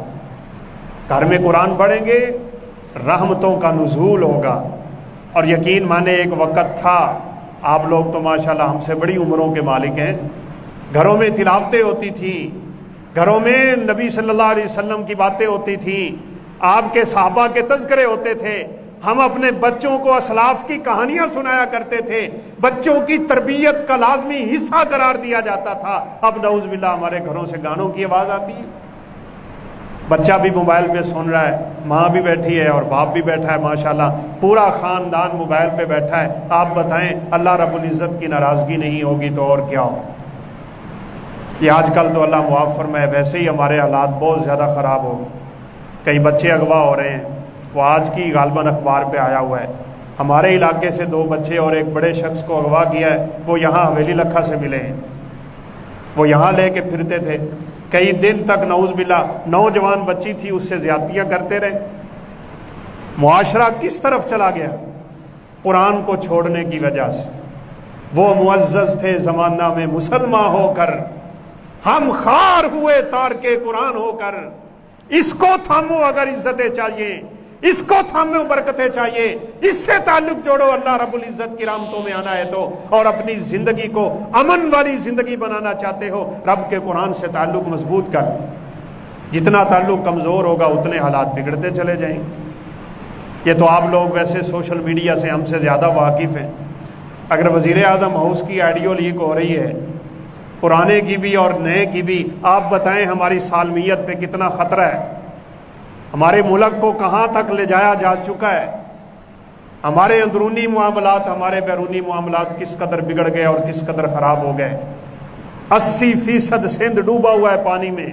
گھر میں قرآن پڑھیں گے رحمتوں کا نزول ہوگا۔ اور یقین مانے ایک وقت تھا، آپ لوگ تو ماشاءاللہ ہم سے بڑی عمروں کے مالک ہیں، گھروں میں تلاوتیں ہوتی تھیں، گھروں میں نبی صلی اللہ علیہ وسلم کی باتیں ہوتی تھیں، آپ کے صحابہ کے تذکرے ہوتے تھے، ہم اپنے بچوں کو اسلاف کی کہانیاں سنایا کرتے تھے، بچوں کی تربیت کا لازمی حصہ قرار دیا جاتا تھا۔ اب نعوذ باللہ ہمارے گھروں سے گانوں کی آواز آتی ہے، بچہ بھی موبائل پہ سن رہا ہے، ماں بھی بیٹھی ہے اور باپ بھی بیٹھا ہے، ماشاءاللہ پورا خاندان موبائل پہ بیٹھا ہے۔ آپ بتائیں اللہ رب العزت کی ناراضگی نہیں ہوگی تو اور کیا ہو؟ یہ آج کل تو اللہ معاف فرمائے ویسے ہی ہمارے حالات بہت زیادہ خراب ہو گئے، کئی بچے اغوا ہو رہے ہیں، وہ آج کی غالباً اخبار پہ آیا ہوا ہے، ہمارے علاقے سے 2 بچے اور ایک بڑے شخص کو اغوا کیا ہے، وہ یہاں حویلی لکھا سے ملے ہیں، وہ یہاں لے کے پھرتے تھے، کئی دن تک نعوذ باللہ نوجوان بچی تھی اس سے زیادتیاں کرتے رہے۔ معاشرہ کس طرف چلا گیا؟ قرآن کو چھوڑنے کی وجہ سے۔ وہ معزز تھے زمانہ میں مسلمان ہو کر، ہم خار ہوئے تارکے قرآن ہو کر، اس کو تھامو اگر عزتیں چاہیے، اس کو تھامو برکتیں چاہیے، اس سے تعلق جوڑو اللہ رب العزت کی رحمتوں میں آنا ہے تو، اور اپنی زندگی کو امن والی زندگی بنانا چاہتے ہو رب کے قرآن سے تعلق مضبوط کر۔ جتنا تعلق کمزور ہوگا اتنے حالات بگڑتے چلے جائیں۔ یہ تو آپ لوگ ویسے سوشل میڈیا سے ہم سے زیادہ واقف ہیں، اگر وزیر اعظم ہاؤس کی آڈیو لیک ہو رہی ہے، پرانے کی بھی اور نئے کی بھی، آپ بتائیں ہماری سالمیت پہ کتنا خطرہ ہے، ہمارے ملک کو کہاں تک لے جایا جا چکا ہے، ہمارے اندرونی معاملات ہمارے بیرونی معاملات کس قدر بگڑ گئے اور کس قدر خراب ہو گئے۔ 80% سندھ ڈوبا ہوا ہے پانی میں،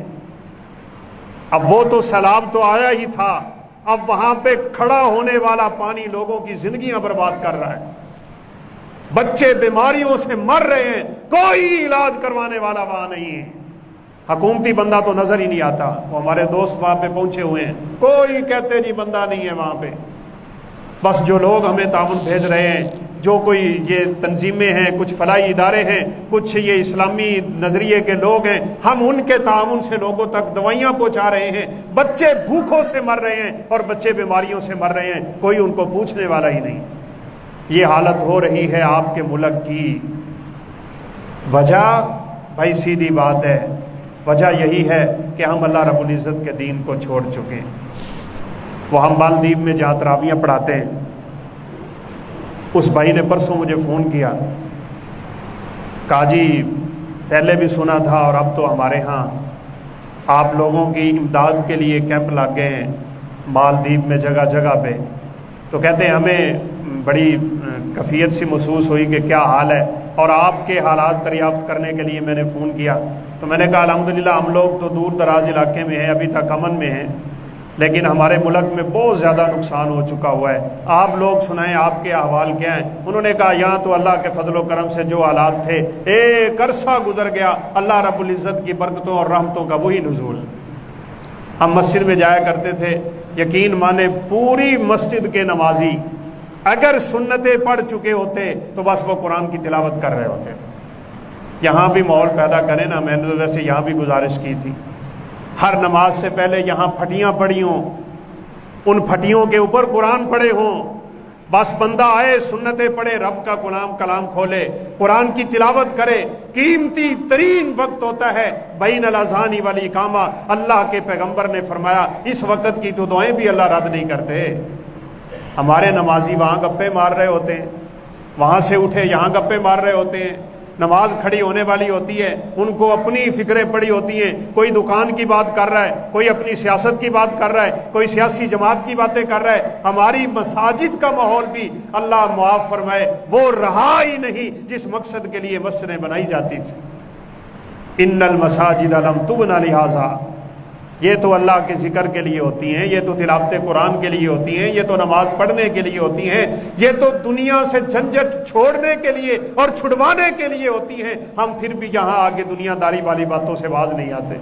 اب وہ تو سیلاب تو آیا ہی تھا، اب وہاں پہ کھڑا ہونے والا پانی لوگوں کی زندگیاں برباد کر رہا ہے، بچے بیماریوں سے مر رہے ہیں، کوئی علاج کروانے والا وہاں نہیں ہے، حکومتی بندہ تو نظر ہی نہیں آتا۔ وہ ہمارے دوست وہاں پہ پہنچے ہوئے ہیں، کوئی کہتے نہیں بندہ نہیں ہے وہاں پہ، بس جو لوگ ہمیں تعاون بھیج رہے ہیں، جو کوئی یہ تنظیمیں ہیں، کچھ فلاحی ادارے ہیں، کچھ یہ اسلامی نظریے کے لوگ ہیں، ہم ان کے تعاون سے لوگوں تک دوائیاں پہنچا رہے ہیں، بچے بھوکوں سے مر رہے ہیں اور بچے بیماریوں سے مر رہے ہیں، کوئی ان کو پوچھنے والا ہی نہیں۔ یہ حالت ہو رہی ہے آپ کے ملک کی، وجہ بھائی سیدھی بات ہے، وجہ یہی ہے کہ ہم اللہ رب العزت کے دین کو چھوڑ چکے ہیں۔ وہ ہم مالدیپ میں جہاں تراویحیں پڑھاتے ہیں، اس بھائی نے پرسوں مجھے فون کیا، کہا جی پہلے بھی سنا تھا اور اب تو ہمارے ہاں آپ لوگوں کی امداد کے لیے کیمپ لگ گئے ہیں مالدیپ میں جگہ جگہ پہ، تو کہتے ہیں ہمیں بڑی کیفیت سی محسوس ہوئی کہ کیا حال ہے، اور آپ کے حالات دریافت کرنے کے لیے میں نے فون کیا۔ تو میں نے کہا الحمدللہ ہم لوگ تو دور دراز علاقے میں ہیں، ابھی تک امن میں ہیں، لیکن ہمارے ملک میں بہت زیادہ نقصان ہو چکا ہوا ہے، آپ لوگ سنائیں آپ کے احوال کیا ہیں۔ انہوں نے کہا یہاں تو اللہ کے فضل و کرم سے جو حالات تھے ایک عرصہ گزر گیا، اللہ رب العزت کی برکتوں اور رحمتوں کا وہی نزول۔ ہم مسجد میں جایا کرتے تھے، یقین مانے پوری مسجد کے نمازی اگر سنتیں پڑھ چکے ہوتے تو بس وہ قرآن کی تلاوت کر رہے ہوتے تھے۔ یہاں بھی ماحول پیدا کریں نا، میں نے ویسے یہاں بھی گزارش کی تھی، ہر نماز سے پہلے یہاں پھٹیاں پڑی ہوں، ان پھٹیوں کے اوپر قرآن پڑھے ہوں، بس بندہ آئے سنتیں پڑھے، رب کا کلام کھولے، قرآن کی تلاوت کرے۔ قیمتی ترین وقت ہوتا ہے بین الاذان والاقامہ، اللہ کے پیغمبر نے فرمایا اس وقت کی تو دعائیں بھی اللہ رد نہیں کرتے۔ ہمارے نمازی وہاں گپے مار رہے ہوتے ہیں، وہاں سے اٹھے یہاں گپے مار رہے ہوتے ہیں، نماز کھڑی ہونے والی ہوتی ہے، ان کو اپنی فکریں پڑی ہوتی ہیں، کوئی دکان کی بات کر رہا ہے، کوئی اپنی سیاست کی بات کر رہا ہے، کوئی سیاسی جماعت کی باتیں کر رہا ہے۔ ہماری مساجد کا ماحول بھی اللہ معاف فرمائے وہ رہا ہی نہیں جس مقصد کے لیے مسجدیں بنائی جاتی تھی۔ ان المساجد لم تبن لہذا، یہ تو اللہ کے ذکر کے لیے ہوتی ہیں، یہ تو تلاوت قرآن کے لیے ہوتی ہیں، یہ تو نماز پڑھنے کے لیے ہوتی ہیں، یہ تو دنیا سے جھنجھٹ چھوڑنے کے لیے اور چھڑوانے کے لیے ہوتی ہیں۔ ہم پھر بھی یہاں آگے دنیا داری والی باتوں سے باز نہیں آتے۔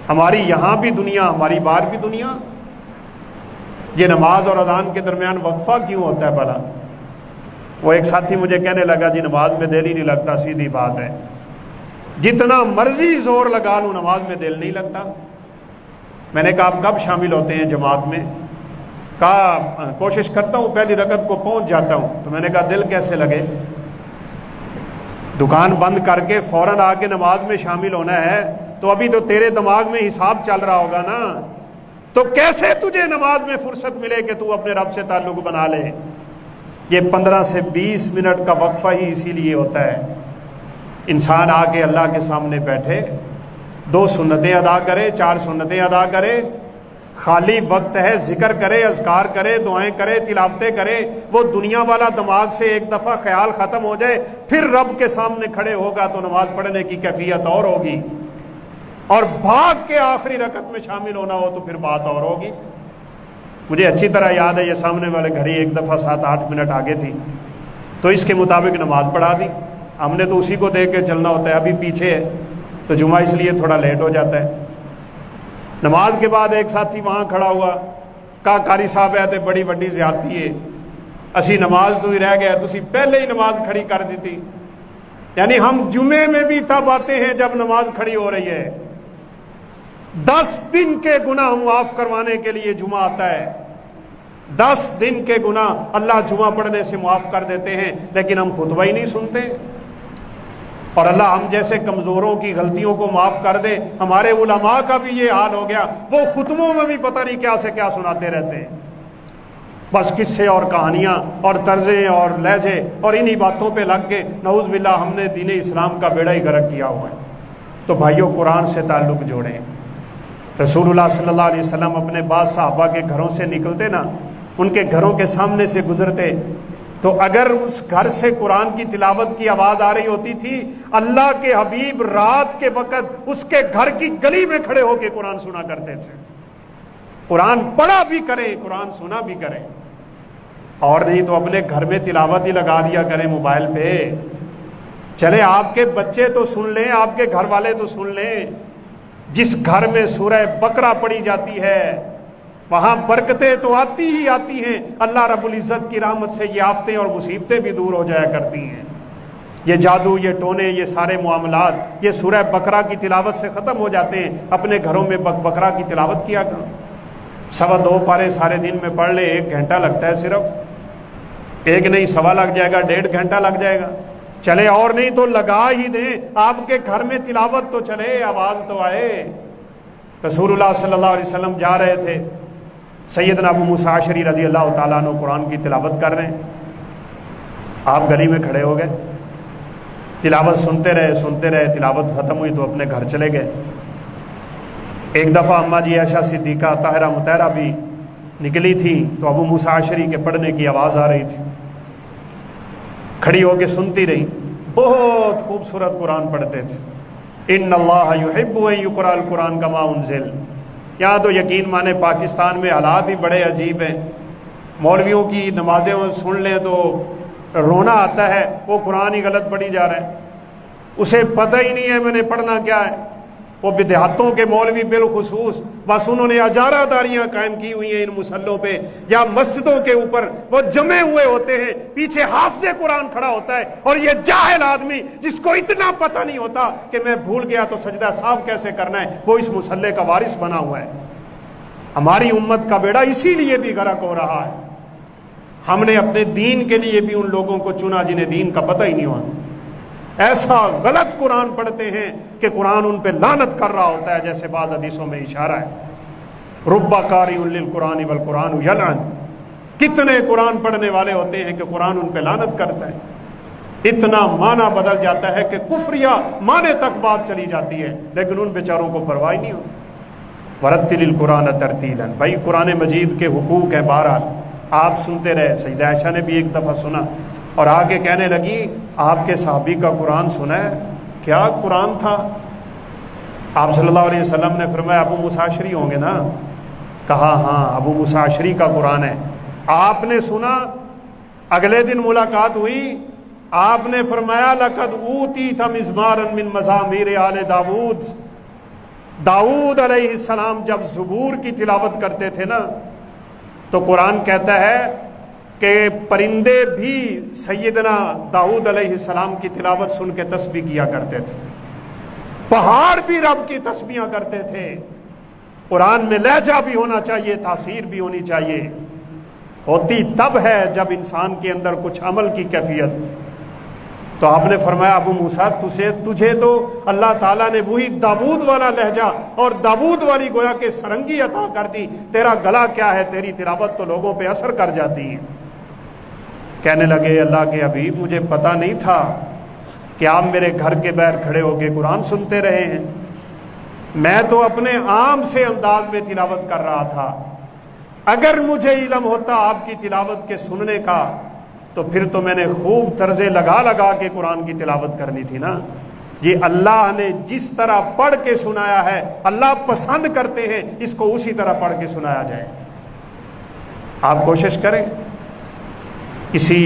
ہماری یہاں بھی دنیا، ہماری باہر بھی دنیا۔ یہ نماز اور اذان کے درمیان وقفہ کیوں ہوتا ہے بھلا؟ وہ ایک ساتھی مجھے کہنے لگا جی نماز میں دل ہی نہیں لگتا، سیدھی بات ہے، جتنا مرضی زور لگا لوں نماز میں دل نہیں لگتا۔ میں نے کہا آپ کب شامل ہوتے ہیں جماعت میں؟ کہا کوشش کرتا ہوں پہلی رکعت کو پہنچ جاتا ہوں۔ تو میں نے کہا دل کیسے لگے؟ دکان بند کر کے فوراً آ کے نماز میں شامل ہونا ہے تو ابھی تو تیرے دماغ میں حساب چل رہا ہوگا نا، تو کیسے تجھے نماز میں فرصت ملے کہ تو اپنے رب سے تعلق بنا لے؟ یہ 15 سے 20 منٹ کا وقفہ ہی اسی لیے ہوتا ہے، انسان آ کے اللہ کے سامنے بیٹھے، 2 سنتیں ادا کرے، 4 سنتیں ادا کرے، خالی وقت ہے ذکر کرے، اذکار کرے، دعائیں کرے، تلاوتیں کرے، وہ دنیا والا دماغ سے ایک دفعہ خیال ختم ہو جائے، پھر رب کے سامنے کھڑے ہوگا تو نماز پڑھنے کی کیفیت اور ہوگی، اور بھاگ کے آخری رکعت میں شامل ہونا ہو تو پھر بات اور ہوگی۔ مجھے اچھی طرح یاد ہے یہ سامنے والے گھڑی ایک دفعہ 7-8 منٹ آگے تھی تو اس کے مطابق نماز پڑھا دی، ہم نے تو اسی کو دیکھ کے چلنا ہوتا ہے، ابھی پیچھے ہے تو جمعہ اس لیے تھوڑا لیٹ ہو جاتا ہے۔ نماز کے بعد ایک ساتھی وہاں کھڑا ہوا، کہا قاری صاحب ہے تو بڑی وڈی زیادتی ہے، اسی نماز تو ہی رہ گیا، تسی پہلے ہی نماز کھڑی کر دی تھی۔ یعنی ہم جمعے میں بھی تب آتے ہیں جب نماز کھڑی ہو رہی ہے۔ 10 دن کے گناہ معاف کروانے کے لیے جمعہ آتا ہے، 10 دن کے گناہ اللہ جمعہ پڑھنے سے معاف کر دیتے ہیں، لیکن ہم خطبہ ہی نہیں سنتے، اور اللہ ہم جیسے کمزوروں کی غلطیوں کو معاف کر دے۔ ہمارے علماء کا بھی یہ حال ہو گیا، وہ خطبوں میں بھی پتہ نہیں کیا سے کیا سناتے رہتے ہیں، بس قصے اور کہانیاں اور طرزیں اور لہجے اور انہی باتوں پہ لگ کے نعوذ باللہ ہم نے دین اسلام کا بیڑا ہی غرق کیا ہوا ہے۔ تو بھائیوں قرآن سے تعلق جوڑیں۔ رسول اللہ صلی اللہ علیہ وسلم اپنے بعض صحابہ کے گھروں سے نکلتے نا، ان کے گھروں کے سامنے سے گزرتے تو اگر اس گھر سے قرآن کی تلاوت کی آواز آ رہی ہوتی تھی، اللہ کے حبیب رات کے وقت اس کے گھر کی گلی میں کھڑے ہو کے قرآن سنا کرتے تھے۔ قرآن پڑھا بھی کریں، قرآن سنا بھی کریں، اور نہیں تو اپنے گھر میں تلاوت ہی لگا دیا کریں موبائل پہ۔ چلے آپ کے بچے تو سن لیں، آپ کے گھر والے تو سن لیں۔ جس گھر میں سورہ بقرہ پڑھی جاتی ہے وہاں برکتیں تو آتی ہی آتی ہیں، اللہ رب العزت کی رحمت سے یہ آفتیں اور مصیبتیں بھی دور ہو جایا کرتی ہیں۔ یہ جادو، یہ ٹونے، یہ سارے معاملات یہ سورہ بقرہ کی تلاوت سے ختم ہو جاتے ہیں۔ اپنے گھروں میں بقرہ کی تلاوت کیا کرو، 2.25 پارے سارے دن میں پڑھ لے، 1 گھنٹہ لگتا ہے صرف، 1 نہیں 1.25 لگ جائے گا، 1.5 گھنٹہ لگ جائے گا، چلے اور نہیں تو لگا ہی دیں۔ آپ کے گھر میں تلاوت تو چلے، آواز تو آئے۔ رسول اللہ صلی اللہ علیہ وسلم جا رہے تھے، سیدنا ابو موسیٰ اشعری رضی اللہ تعالیٰ عنہ قرآن کی تلاوت کر رہے ہیں، آپ گلی میں کھڑے ہو گئے، تلاوت سنتے رہے، تلاوت ختم ہوئی تو اپنے گھر چلے گئے۔ ایک دفعہ اماں جی عائشہ صدیقہ طاہرہ مطہرہ بھی نکلی تھی تو ابو موسیٰ اشعری کے پڑھنے کی آواز آ رہی تھی، کھڑی ہو کے سنتی رہی، بہت خوبصورت قرآن پڑھتے تھے۔ ان اللہ یحب ان یقرأ القرآن کما انزل۔ یہاں تو یقین مانے پاکستان میں حالات ہی بڑے عجیب ہیں، مولویوں کی نمازیں سن لیں تو رونا آتا ہے، وہ قرآن ہی غلط پڑھی جا رہے ہیں، اسے پتہ ہی نہیں ہے میں نے پڑھنا کیا ہے۔ وہ بدعتوں کے مولوی بالخصوص بس انہوں نے اجارہ داریاں قائم کی ہوئی ہیں ان مسلوں پہ یا مسجدوں کے اوپر، وہ جمے ہوئے ہوتے ہیں، پیچھے حافظ قرآن کھڑا ہوتا ہے، اور یہ جاہل آدمی جس کو اتنا پتہ نہیں ہوتا کہ میں بھول گیا تو سجدہ صاف کیسے کرنا ہے، وہ اس مسلح کا وارث بنا ہوا ہے۔ ہماری امت کا بیڑا اسی لیے بھی غرق ہو رہا ہے، ہم نے اپنے دین کے لیے بھی ان لوگوں کو چنا جنہیں دین کا پتہ ہی نہیں ہوا، ایسا غلط قرآن پڑھتے ہیں کہ قرآن ان پہ لعنت کر رہا ہوتا ہے، جیسے بعض حدیثوں میں اشارہ ہے۔ رب قاری للقرآن والقرآن یلعن، کتنے قرآن پڑھنے والے ہوتے ہیں کہ قرآن ان پہ لعنت کرتا ہے، اتنا معنی بدل جاتا ہے کہ کفریہ معنی تک بات چلی جاتی ہے، لیکن ان بیچاروں کو پرواہ نہیں ہوتی۔ ورتل القرآن ترتیلا، بھائی قرآن مجید کے حقوق ہیں، بہرحال آپ سنتے رہے، سیدہ عائشہ نے بھی ایک دفعہ سنا اور آگے کہنے لگی آپ کے صحابی کا قرآن سنا ہے؟ کیا قرآن تھا؟ آپ صلی اللہ علیہ وسلم نے فرمایا ابو موسیٰ اشعری ہوں گے نا؟ کہا ہاں ابو موسیٰ اشعری کا قرآن ہے۔ آپ نے سنا، اگلے دن ملاقات ہوئی، آپ نے فرمایا لقد اوتیت مزمارا من مزامیر آل داود۔ داؤد علیہ السلام جب زبور کی تلاوت کرتے تھے نا تو قرآن کہتا ہے کہ پرندے بھی سیدنا داؤد علیہ السلام کی تلاوت سن کے تسبیح کیا کرتے تھے، پہاڑ بھی رب کی تسبیحاں کرتے تھے۔ قرآن میں لہجہ بھی ہونا چاہیے، تاثیر بھی ہونی چاہیے، ہوتی تب ہے جب انسان کے اندر کچھ عمل کی کیفیت۔ تو آپ نے فرمایا ابو موسیٰ تجھے تو اللہ تعالیٰ نے وہی داؤد والا لہجہ اور داؤد والی گویا کہ سرنگی عطا کر دی، تیرا گلا کیا ہے، تیری تلاوت تو لوگوں پہ اثر کر جاتی ہے۔ کہنے لگے اللہ کے حبیب مجھے پتا نہیں تھا کہ آپ میرے گھر کے باہر کھڑے ہو کے قرآن سنتے رہے ہیں، میں تو اپنے عام سے انداز میں تلاوت کر رہا تھا، اگر مجھے علم ہوتا آپ کی تلاوت کے سننے کا تو پھر تو میں نے خوب طرزے لگا لگا کے قرآن کی تلاوت کرنی تھی نا۔ یہ اللہ نے جس طرح پڑھ کے سنایا ہے، اللہ پسند کرتے ہیں اس کو اسی طرح پڑھ کے سنایا جائے۔ آپ کوشش کریں کسی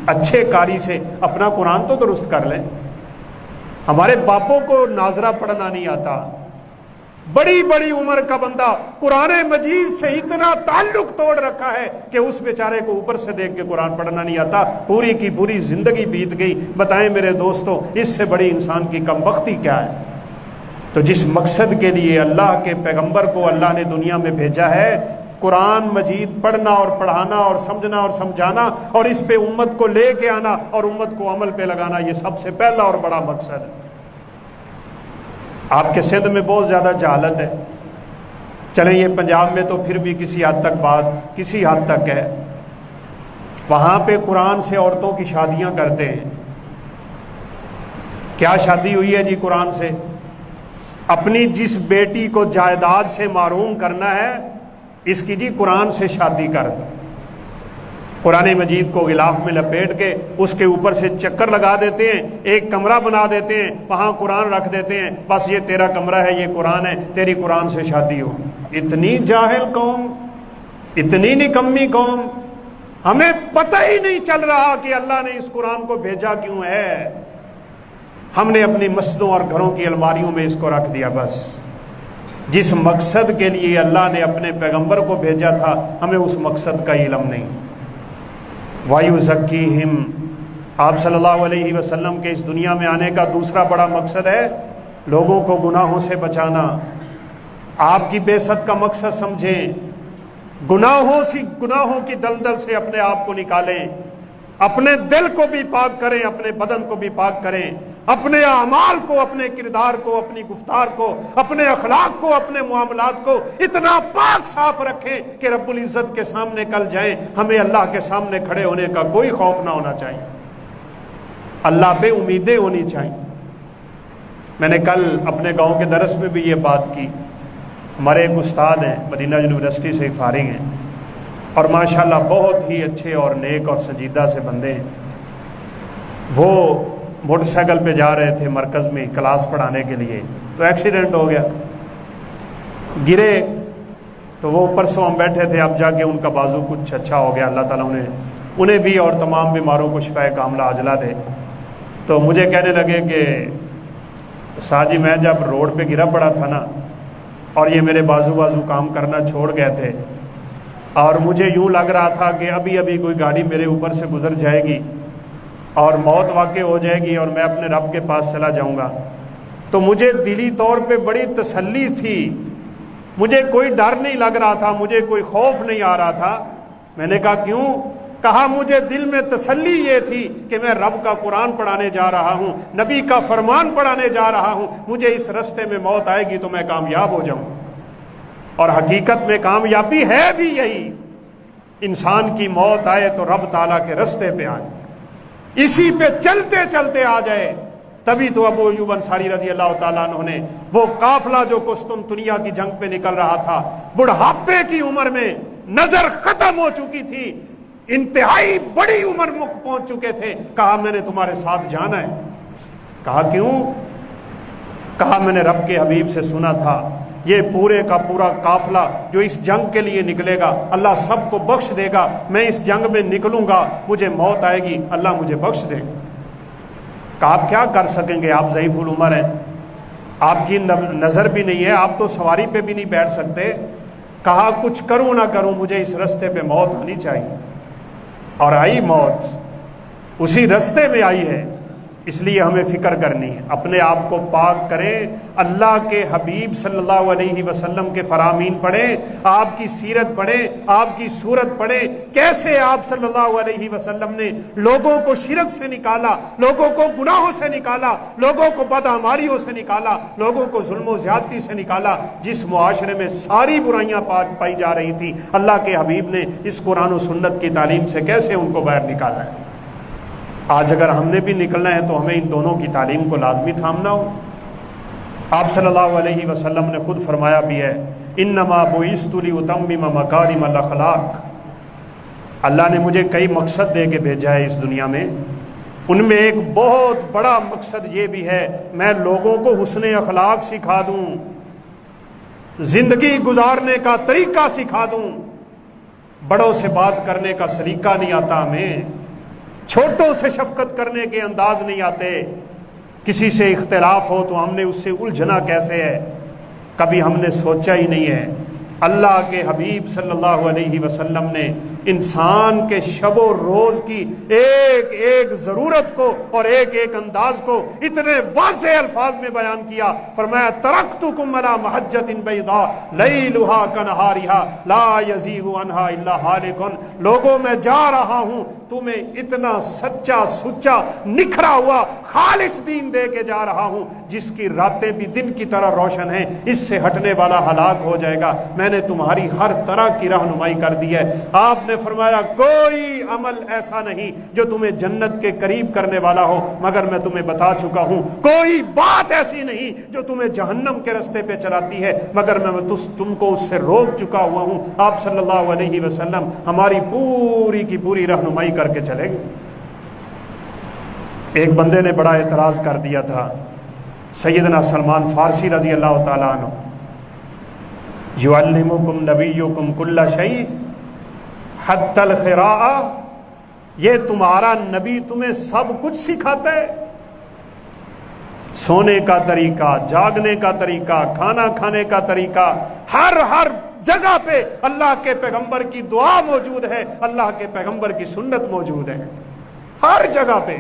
اچھے قاری سے اپنا قرآن تو درست کر لیں۔ ہمارے باپوں کو ناظرہ پڑھنا نہیں آتا، بڑی بڑی عمر کا بندہ قرآن مجید سے اتنا تعلق توڑ رکھا ہے کہ اس بیچارے کو اوپر سے دیکھ کے قرآن پڑھنا نہیں آتا، پوری کی پوری زندگی بیت گئی۔ بتائیں میرے دوستوں اس سے بڑی انسان کی کم بختی کیا ہے؟ تو جس مقصد کے لیے اللہ کے پیغمبر کو اللہ نے دنیا میں بھیجا ہے، قرآن مجید پڑھنا اور پڑھانا اور سمجھنا اور سمجھانا اور اس پہ امت کو لے کے آنا اور امت کو عمل پہ لگانا، یہ سب سے پہلا اور بڑا مقصد ہے۔ آپ کے سندھ میں بہت زیادہ جہالت ہے، چلیں یہ پنجاب میں تو پھر بھی کسی حد تک بات کسی حد تک ہے، وہاں پہ قرآن سے عورتوں کی شادیاں کرتے ہیں۔ کیا شادی ہوئی ہے جی قرآن سے؟ اپنی جس بیٹی کو جائیداد سے محروم کرنا ہے اس کی جی قرآن سے شادی کر دو، قرآن مجید کو غلاف میں لپیٹ کے اس کے اوپر سے چکر لگا دیتے ہیں، ایک کمرہ بنا دیتے ہیں، وہاں قرآن رکھ دیتے ہیں، بس یہ تیرا کمرہ ہے، یہ قرآن ہے، تیری قرآن سے شادی ہو۔ اتنی جاہل قوم، اتنی نکمی قوم، ہمیں پتہ ہی نہیں چل رہا کہ اللہ نے اس قرآن کو بھیجا کیوں ہے، ہم نے اپنی مسجدوں اور گھروں کی الماریوں میں اس کو رکھ دیا۔ بس جس مقصد کے لیے اللہ نے اپنے پیغمبر کو بھیجا تھا ہمیں اس مقصد کا علم نہیں۔ وَيُزَكِّيهِمْ، آپ صلی اللہ علیہ وسلم کے اس دنیا میں آنے کا دوسرا بڑا مقصد ہے لوگوں کو گناہوں سے بچانا۔ آپ کی بعثت کا مقصد سمجھیں، گناہوں کی دلدل سے اپنے آپ کو نکالیں، اپنے دل کو بھی پاک کریں، اپنے بدن کو بھی پاک کریں، اپنے اعمال کو، اپنے کردار کو، اپنی گفتار کو، اپنے اخلاق کو، اپنے معاملات کو اتنا پاک صاف رکھیں کہ رب العزت کے سامنے کل جائیں ہمیں اللہ کے سامنے کھڑے ہونے کا کوئی خوف نہ ہونا چاہیے، اللہ پہ امیدیں ہونی چاہیے۔ میں نے کل اپنے گاؤں کے درس میں بھی یہ بات کی ہمارے ایک استاد ہیں، مدینہ یونیورسٹی سے فارغ ہیں، اور ماشاءاللہ بہت ہی اچھے اور نیک اور سنجیدہ سے بندے ہیں۔ وہ موٹر سائیکل پہ جا رہے تھے مرکز میں کلاس پڑھانے کے لیے، تو ایکسیڈنٹ ہو گیا، گرے، تو وہ پرسوں ہم بیٹھے تھے، اب جا کے ان کا بازو کچھ اچھا ہو گیا، اللہ تعالیٰ انہیں بھی اور تمام بیماروں کو شفائے کاملہ عاجلہ دے۔ تو مجھے کہنے لگے کہ استاد جی میں جب روڈ پہ گرا پڑا تھا نا، اور یہ میرے بازو کام کرنا چھوڑ گئے تھے، اور مجھے یوں لگ رہا تھا کہ ابھی کوئی گاڑی میرے اوپر سے گزر جائے گی اور موت واقع ہو جائے گی اور میں اپنے رب کے پاس چلا جاؤں گا، تو مجھے دلی طور پہ بڑی تسلی تھی، مجھے کوئی ڈر نہیں لگ رہا تھا، مجھے کوئی خوف نہیں آ رہا تھا۔ میں نے کہا کیوں؟ کہا مجھے دل میں تسلی یہ تھی کہ میں رب کا قرآن پڑھانے جا رہا ہوں، نبی کا فرمان پڑھانے جا رہا ہوں، مجھے اس رستے میں موت آئے گی تو میں کامیاب ہو جاؤں۔ اور حقیقت میں کامیابی ہے بھی یہی، انسان کی موت آئے تو رب تعالیٰ کے رستے پہ آئے، اسی پہ چلتے چلتے آ جائے۔ تبھی تو ابو ایوب انصاری رضی اللہ تعالیٰ عنہ نے وہ قافلہ جو قسطنطنیہ کی جنگ پہ نکل رہا تھا، بڑھاپے کی عمر میں، نظر ختم ہو چکی تھی، انتہائی بڑی عمر پہنچ چکے تھے، کہا میں نے تمہارے ساتھ جانا ہے۔ کہا کیوں؟ کہا میں نے رب کے حبیب سے سنا تھا یہ پورے کا پورا قافلہ جو اس جنگ کے لیے نکلے گا اللہ سب کو بخش دے گا، میں اس جنگ میں نکلوں گا، مجھے موت آئے گی، اللہ مجھے بخش دے گا۔ کہا آپ کیا کر سکیں گے، آپ ضعیف العمر ہیں، آپ کی نظر بھی نہیں ہے، آپ تو سواری پہ بھی نہیں بیٹھ سکتے۔ کہا کچھ کروں نہ کروں مجھے اس رستے پہ موت ہونی چاہیے، اور آئی موت، اسی رستے میں آئی ہے۔ اس لیے ہمیں فکر کرنی ہے، اپنے آپ کو پاک کریں، اللہ کے حبیب صلی اللہ علیہ وسلم کے فرامین پڑھیں، آپ کی سیرت پڑھیں، آپ کی صورت پڑھیں، کیسے آپ صلی اللہ علیہ وسلم نے لوگوں کو شرک سے نکالا، لوگوں کو گناہوں سے نکالا، لوگوں کو بدعماریوں سے نکالا، لوگوں کو ظلم و زیادتی سے نکالا۔ جس معاشرے میں ساری برائیاں پائی جا رہی تھی، اللہ کے حبیب نے اس قرآن و سنت کی تعلیم سے کیسے ان کو باہر نکالا ہے۔ آج اگر ہم نے بھی نکلنا ہے تو ہمیں ان دونوں کی تعلیم کو لازمی تھامنا ہو۔ آپ صلی اللہ علیہ وسلم نے خود فرمایا بھی ہے، انما بعثت لاتمم مکارم الاخلاق، اللہ نے مجھے کئی مقصد دے کے بھیجا ہے اس دنیا میں، ان میں ایک بہت بڑا مقصد یہ بھی ہے میں لوگوں کو حسن اخلاق سکھا دوں، زندگی گزارنے کا طریقہ سکھا دوں۔ بڑوں سے بات کرنے کا سلیقہ نہیں آتا ہمیں، چھوٹوں سے شفقت کرنے کے انداز نہیں آتے، کسی سے اختلاف ہو تو ہم نے اس سے الجھنا کیسے ہے، کبھی ہم نے سوچا ہی نہیں ہے۔ اللہ کے حبیب صلی اللہ علیہ وسلم نے انسان کے شب و روز کی ایک ایک ضرورت کو اور ایک ایک انداز کو اتنے واضح الفاظ میں بیان کیا، فرمایا ترکتکم علی محجۃ بیضاء لیلھا کنہارھا لا یزیغ عنہا الا ھالک، لوگوں میں جا رہا ہوں تمہیں اتنا سچا سچا نکھرا ہوا خالص دین دے کے جا رہا ہوں جس کی راتیں بھی دن کی طرح روشن ہیں، اس سے ہٹنے والا ہلاک ہو جائے گا، میں نے تمہاری ہر طرح کی رہنمائی کر دی ہے۔ آپ نے فرمایا کوئی عمل ایسا نہیں جو تمہیں جنت کے قریب کرنے والا ہو مگر میں تمہیں بتا چکا ہوں، کوئی بات ایسی نہیں جو تمہیں جہنم کے رستے پہ چلاتی ہے مگر میں تم کو اس سے روک چکا ہوا ہوں۔ آپ صلی اللہ علیہ وسلم ہماری پوری کی پوری رہنمائی کر کے چلے گئے۔ ایک بندے نے بڑا اعتراض کر دیا تھا، سیدنا سلمان فارسی رضی اللہ تعالیٰ عنہ، یعلمکم نبیکم کل شیء حتی القراءۃ، یہ تمہارا نبی تمہیں سب کچھ سکھاتا ہے، سونے کا طریقہ، جاگنے کا طریقہ، کھانا کھانے کا طریقہ، ہر جگہ پہ اللہ کے پیغمبر کی دعا موجود ہے، اللہ کے پیغمبر کی سنت موجود ہے، ہر جگہ پہ۔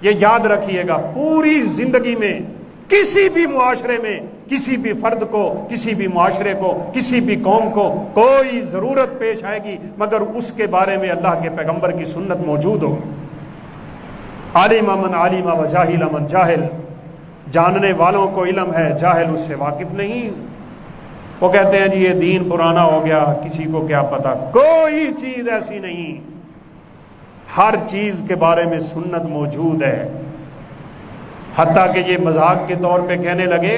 یہ یاد رکھیے گا، پوری زندگی میں کسی بھی معاشرے میں کسی بھی فرد کو، کسی بھی معاشرے کو، کسی بھی قوم کو کوئی ضرورت پیش آئے گی مگر اس کے بارے میں اللہ کے پیغمبر کی سنت موجود ہو۔ عالم من عالم و جاہل من جاہل، جاننے والوں کو علم ہے، جاہل اس سے واقف نہیں۔ وہ کہتے ہیں جی یہ دین پرانا ہو گیا، کسی کو کیا پتا، کوئی چیز ایسی نہیں، ہر چیز کے بارے میں سنت موجود ہے۔ حتیٰ کہ یہ مذاق کے طور پہ کہنے لگے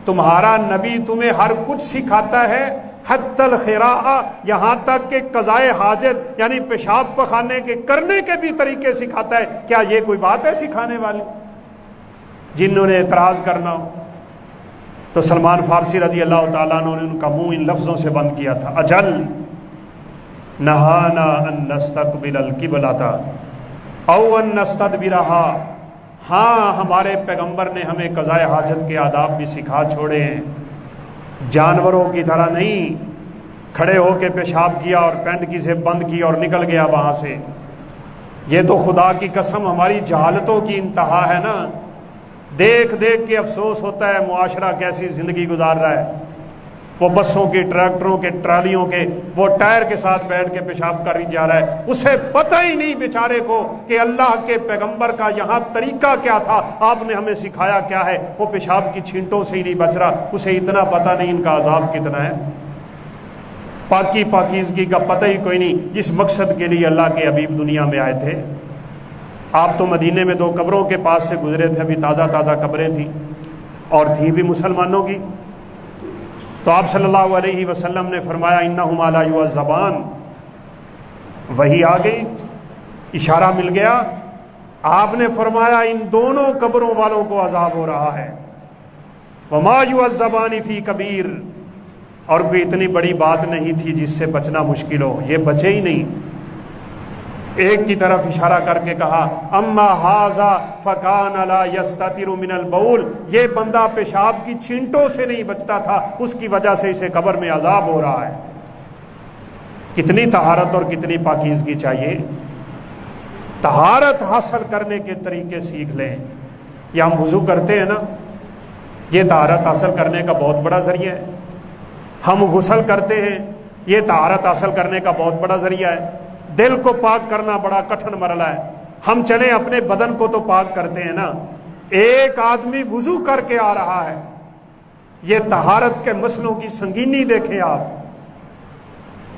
تمہارا نبی تمہیں ہر کچھ سکھاتا ہے، حتی الخراء، یہاں تک کہ قضائے حاجت یعنی پیشاب پخانے کے کرنے کے بھی طریقے سکھاتا ہے۔ کیا یہ کوئی بات ہے سکھانے والی؟ جنہوں نے اعتراض کرنا ہو تو سلمان فارسی رضی اللہ تعالیٰ عنہ نے ان کا منہ ان لفظوں سے بند کیا تھا، اجل نہانا ان نستقبل القبلۃ او ان نستدبرھا، ہاں ہمارے پیغمبر نے ہمیں قضائے حاجت کے آداب بھی سکھا چھوڑے ہیں، جانوروں کی طرح نہیں کھڑے ہو کے پیشاب کیا اور پینٹ کی سے بند کی اور نکل گیا وہاں سے۔ یہ تو خدا کی قسم ہماری جہالتوں کی انتہا ہے نا۔ دیکھ دیکھ کے افسوس ہوتا ہے معاشرہ کیسی زندگی گزار رہا ہے۔ وہ بسوں کی، ٹریکٹروں کے، ٹرالیوں کے وہ ٹائر کے ساتھ بیٹھ کے پیشاب کر جا رہا ہے، اسے پتہ ہی نہیں بیچارے کو کہ اللہ کے پیغمبر کا یہاں طریقہ کیا تھا، آپ نے ہمیں سکھایا کیا ہے۔ وہ پیشاب کی چھینٹوں سے ہی نہیں بچ رہا، اسے اتنا پتہ نہیں ان کا عذاب کتنا ہے۔ پاکی پاکیزگی کا پتہ ہی کوئی نہیں، جس مقصد کے لیے اللہ کے حبیب دنیا میں آئے تھے۔ آپ تو مدینے میں 2 قبروں کے پاس سے گزرے تھے، ابھی تازہ تازہ قبریں تھیں اور تھی بھی مسلمانوں کی، تو آپ صلی اللہ علیہ وسلم نے فرمایا انہما لا یعذبان، وہی آ گئی، اشارہ مل گیا، آپ نے فرمایا ان دونوں قبروں والوں کو عذاب ہو رہا ہے۔ وما یعذبان فی کبیر، اور کوئی اتنی بڑی بات نہیں تھی جس سے بچنا مشکل ہو، یہ بچے ہی نہیں۔ ایک کی طرف اشارہ کر کے کہا اما ھذا فکان لا یستتر من البول، یہ بندہ پیشاب کی چھینٹوں سے نہیں بچتا تھا، اس کی وجہ سے اسے قبر میں عذاب ہو رہا ہے۔ کتنی طہارت اور کتنی پاکیزگی چاہیے۔ طہارت حاصل کرنے کے طریقے سیکھ لیں۔ یہ ہم وضو کرتے ہیں نا، یہ طہارت حاصل کرنے کا بہت بڑا ذریعہ ہے۔ ہم غسل کرتے ہیں، یہ طہارت حاصل کرنے کا بہت بڑا ذریعہ ہے۔ دل کو پاک کرنا بڑا کٹھن مرحلہ ہے۔ ہم چلیں اپنے بدن کو تو پاک کرتے ہیں نا، ایک آدمی وضو کر کے آ رہا ہے، یہ طہارت کے مسئلوں کی سنگینی دیکھیں آپ۔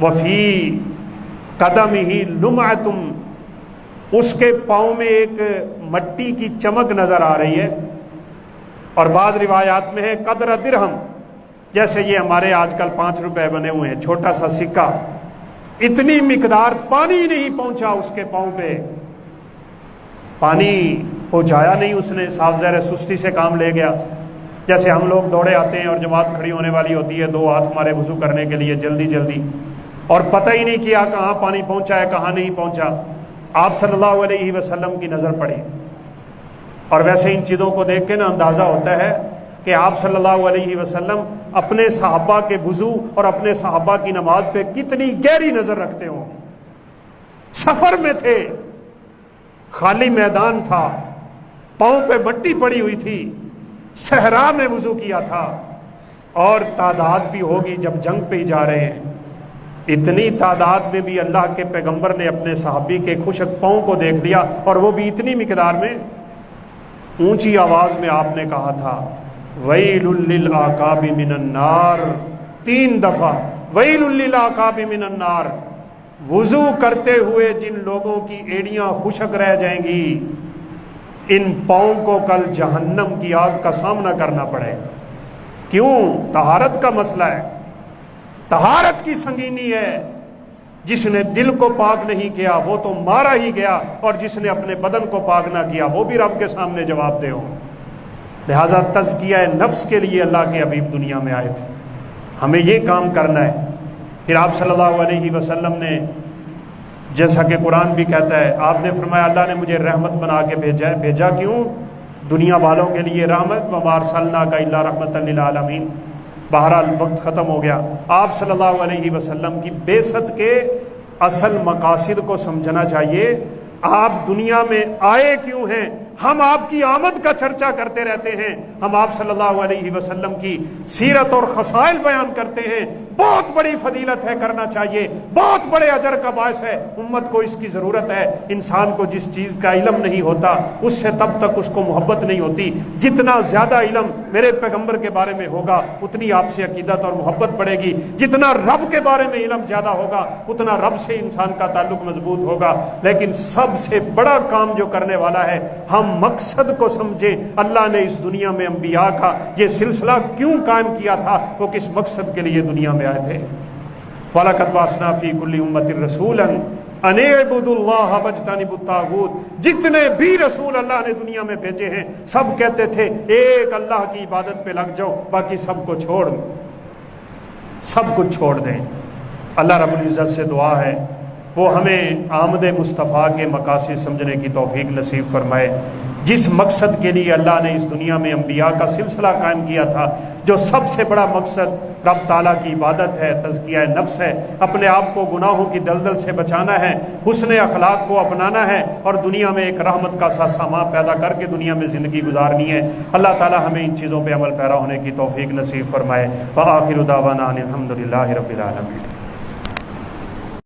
وفی قدمہ لمعۃ، اس کے پاؤں میں ایک مٹی کی چمک نظر آ رہی ہے، اور بعض روایات میں ہے قدر درہم، جیسے یہ ہمارے آج کل 5 روپے بنے ہوئے ہیں، چھوٹا سا سکہ، اتنی مقدار پانی نہیں پہنچا اس کے پاؤں پہ، پانی پہنچایا نہیں اس نے، صاف ظاہر سستی سے کام لے گیا۔ جیسے ہم لوگ دوڑے آتے ہیں اور جماعت کھڑی ہونے والی ہوتی ہے، 2 ہاتھ ہمارے وضو کرنے کے لیے جلدی جلدی، اور پتہ ہی نہیں کیا کہاں پانی پہنچا ہے کہاں نہیں پہنچا۔ آپ صلی اللہ علیہ وسلم کی نظر پڑی، اور ویسے ان چیزوں کو دیکھ کے نا اندازہ ہوتا ہے کہ آپ صلی اللہ علیہ وسلم اپنے صحابہ کے وضو اور اپنے صحابہ کی نماز پہ کتنی گہری نظر رکھتے ہوں۔ سفر میں تھے، خالی میدان تھا، پاؤں پہ مٹی پڑی ہوئی تھی، صحرا میں وضو کیا تھا، اور تعداد بھی ہوگی جب جنگ پہ ہی جا رہے ہیں، اتنی تعداد میں بھی اللہ کے پیغمبر نے اپنے صحابی کے خشک پاؤں کو دیکھ لیا، اور وہ بھی اتنی مقدار میں۔ اونچی آواز میں آپ نے کہا تھا ویل للعقاب من النار، 3 دفعہ ویل للعقاب من النار، وضو کرتے ہوئے جن لوگوں کی ایڑیاں خشک رہ جائیں گی، ان پاؤں کو کل جہنم کی آگ کا سامنا کرنا پڑے گا۔ کیوں؟ طہارت کا مسئلہ ہے، طہارت کی سنگینی ہے۔ جس نے دل کو پاک نہیں کیا وہ تو مارا ہی گیا، اور جس نے اپنے بدن کو پاک نہ کیا وہ بھی رب کے سامنے جواب دہ ہو۔ لہذا تزکیہ نفس کے لیے اللہ کے حبیب دنیا میں آئے تھے، ہمیں یہ کام کرنا ہے۔ پھر آپ صلی اللہ علیہ وسلم نے، جیسا کہ قرآن بھی کہتا ہے، آپ نے فرمایا اللہ نے مجھے رحمت بنا کے بھیجا ہے۔ بھیجا کیوں؟ دنیا والوں کے لیے رحمت، وما ارسلناک الا رحمۃ للعالمین۔ بہرحال وقت ختم ہو گیا۔ آپ صلی اللہ علیہ وسلم کی بعثت کے اصل مقاصد کو سمجھنا چاہیے۔ آپ دنیا میں آئے کیوں ہیں؟ ہم آپ کی آمد کا چرچا کرتے رہتے ہیں، ہم آپ صلی اللہ علیہ وسلم کی سیرت اور خصائل بیان کرتے ہیں، بہت بڑی فضیلت ہے، کرنا چاہیے، بہت بڑے اجر کا باعث ہے، امت کو اس کی ضرورت ہے۔ انسان کو جس چیز کا علم نہیں ہوتا اس سے تب تک اس کو محبت نہیں ہوتی، جتنا زیادہ علم میرے پیغمبر کے بارے میں ہوگا اتنی آپ سے عقیدت اور محبت بڑھے گی، جتنا رب کے بارے میں علم زیادہ ہوگا اتنا رب سے انسان کا تعلق مضبوط ہوگا۔ لیکن سب سے بڑا کام جو کرنے والا ہے، ہم مقصد کو سمجھیں، اللہ نے اس دنیا میں انبیاء کا یہ سلسلہ کیوں قائم کیا تھا، وہ کس مقصد کے لیے دنیا میں آئے تھے۔ وَلَقَدْ بَعَثْنَا فِي كُلِّ أُمَّةٍ رَسُولًا أَنِ اعْبُدُوا اللَّهَ وَاجْتَنِبُوا الطَّاغُوتَ، جتنے بھی رسول اللہ نے دنیا میں بھیجے ہیں سب کہتے تھے ایک اللہ کی عبادت پہ لگ جاؤ، باقی سب کو چھوڑ، سب کچھ چھوڑ دیں۔ اللہ رب العزت سے دعا ہے وہ ہمیں آمد مصطفیٰ کے مقاصد سمجھنے کی توفیق نصیب فرمائے۔ جس مقصد کے لیے اللہ نے اس دنیا میں انبیاء کا سلسلہ قائم کیا تھا، جو سب سے بڑا مقصد رب تعالیٰ کی عبادت ہے، تزکیہ نفس ہے، اپنے آپ کو گناہوں کی دلدل سے بچانا ہے، حسن اخلاق کو اپنانا ہے، اور دنیا میں ایک رحمت کا سا سامان پیدا کر کے دنیا میں زندگی گزارنی ہے۔ اللہ تعالیٰ ہمیں ان چیزوں پہ عمل پیرا ہونے کی توفیق نصیب فرمائے۔ وآخر دعوانا ان الحمد للہ رب العالمین۔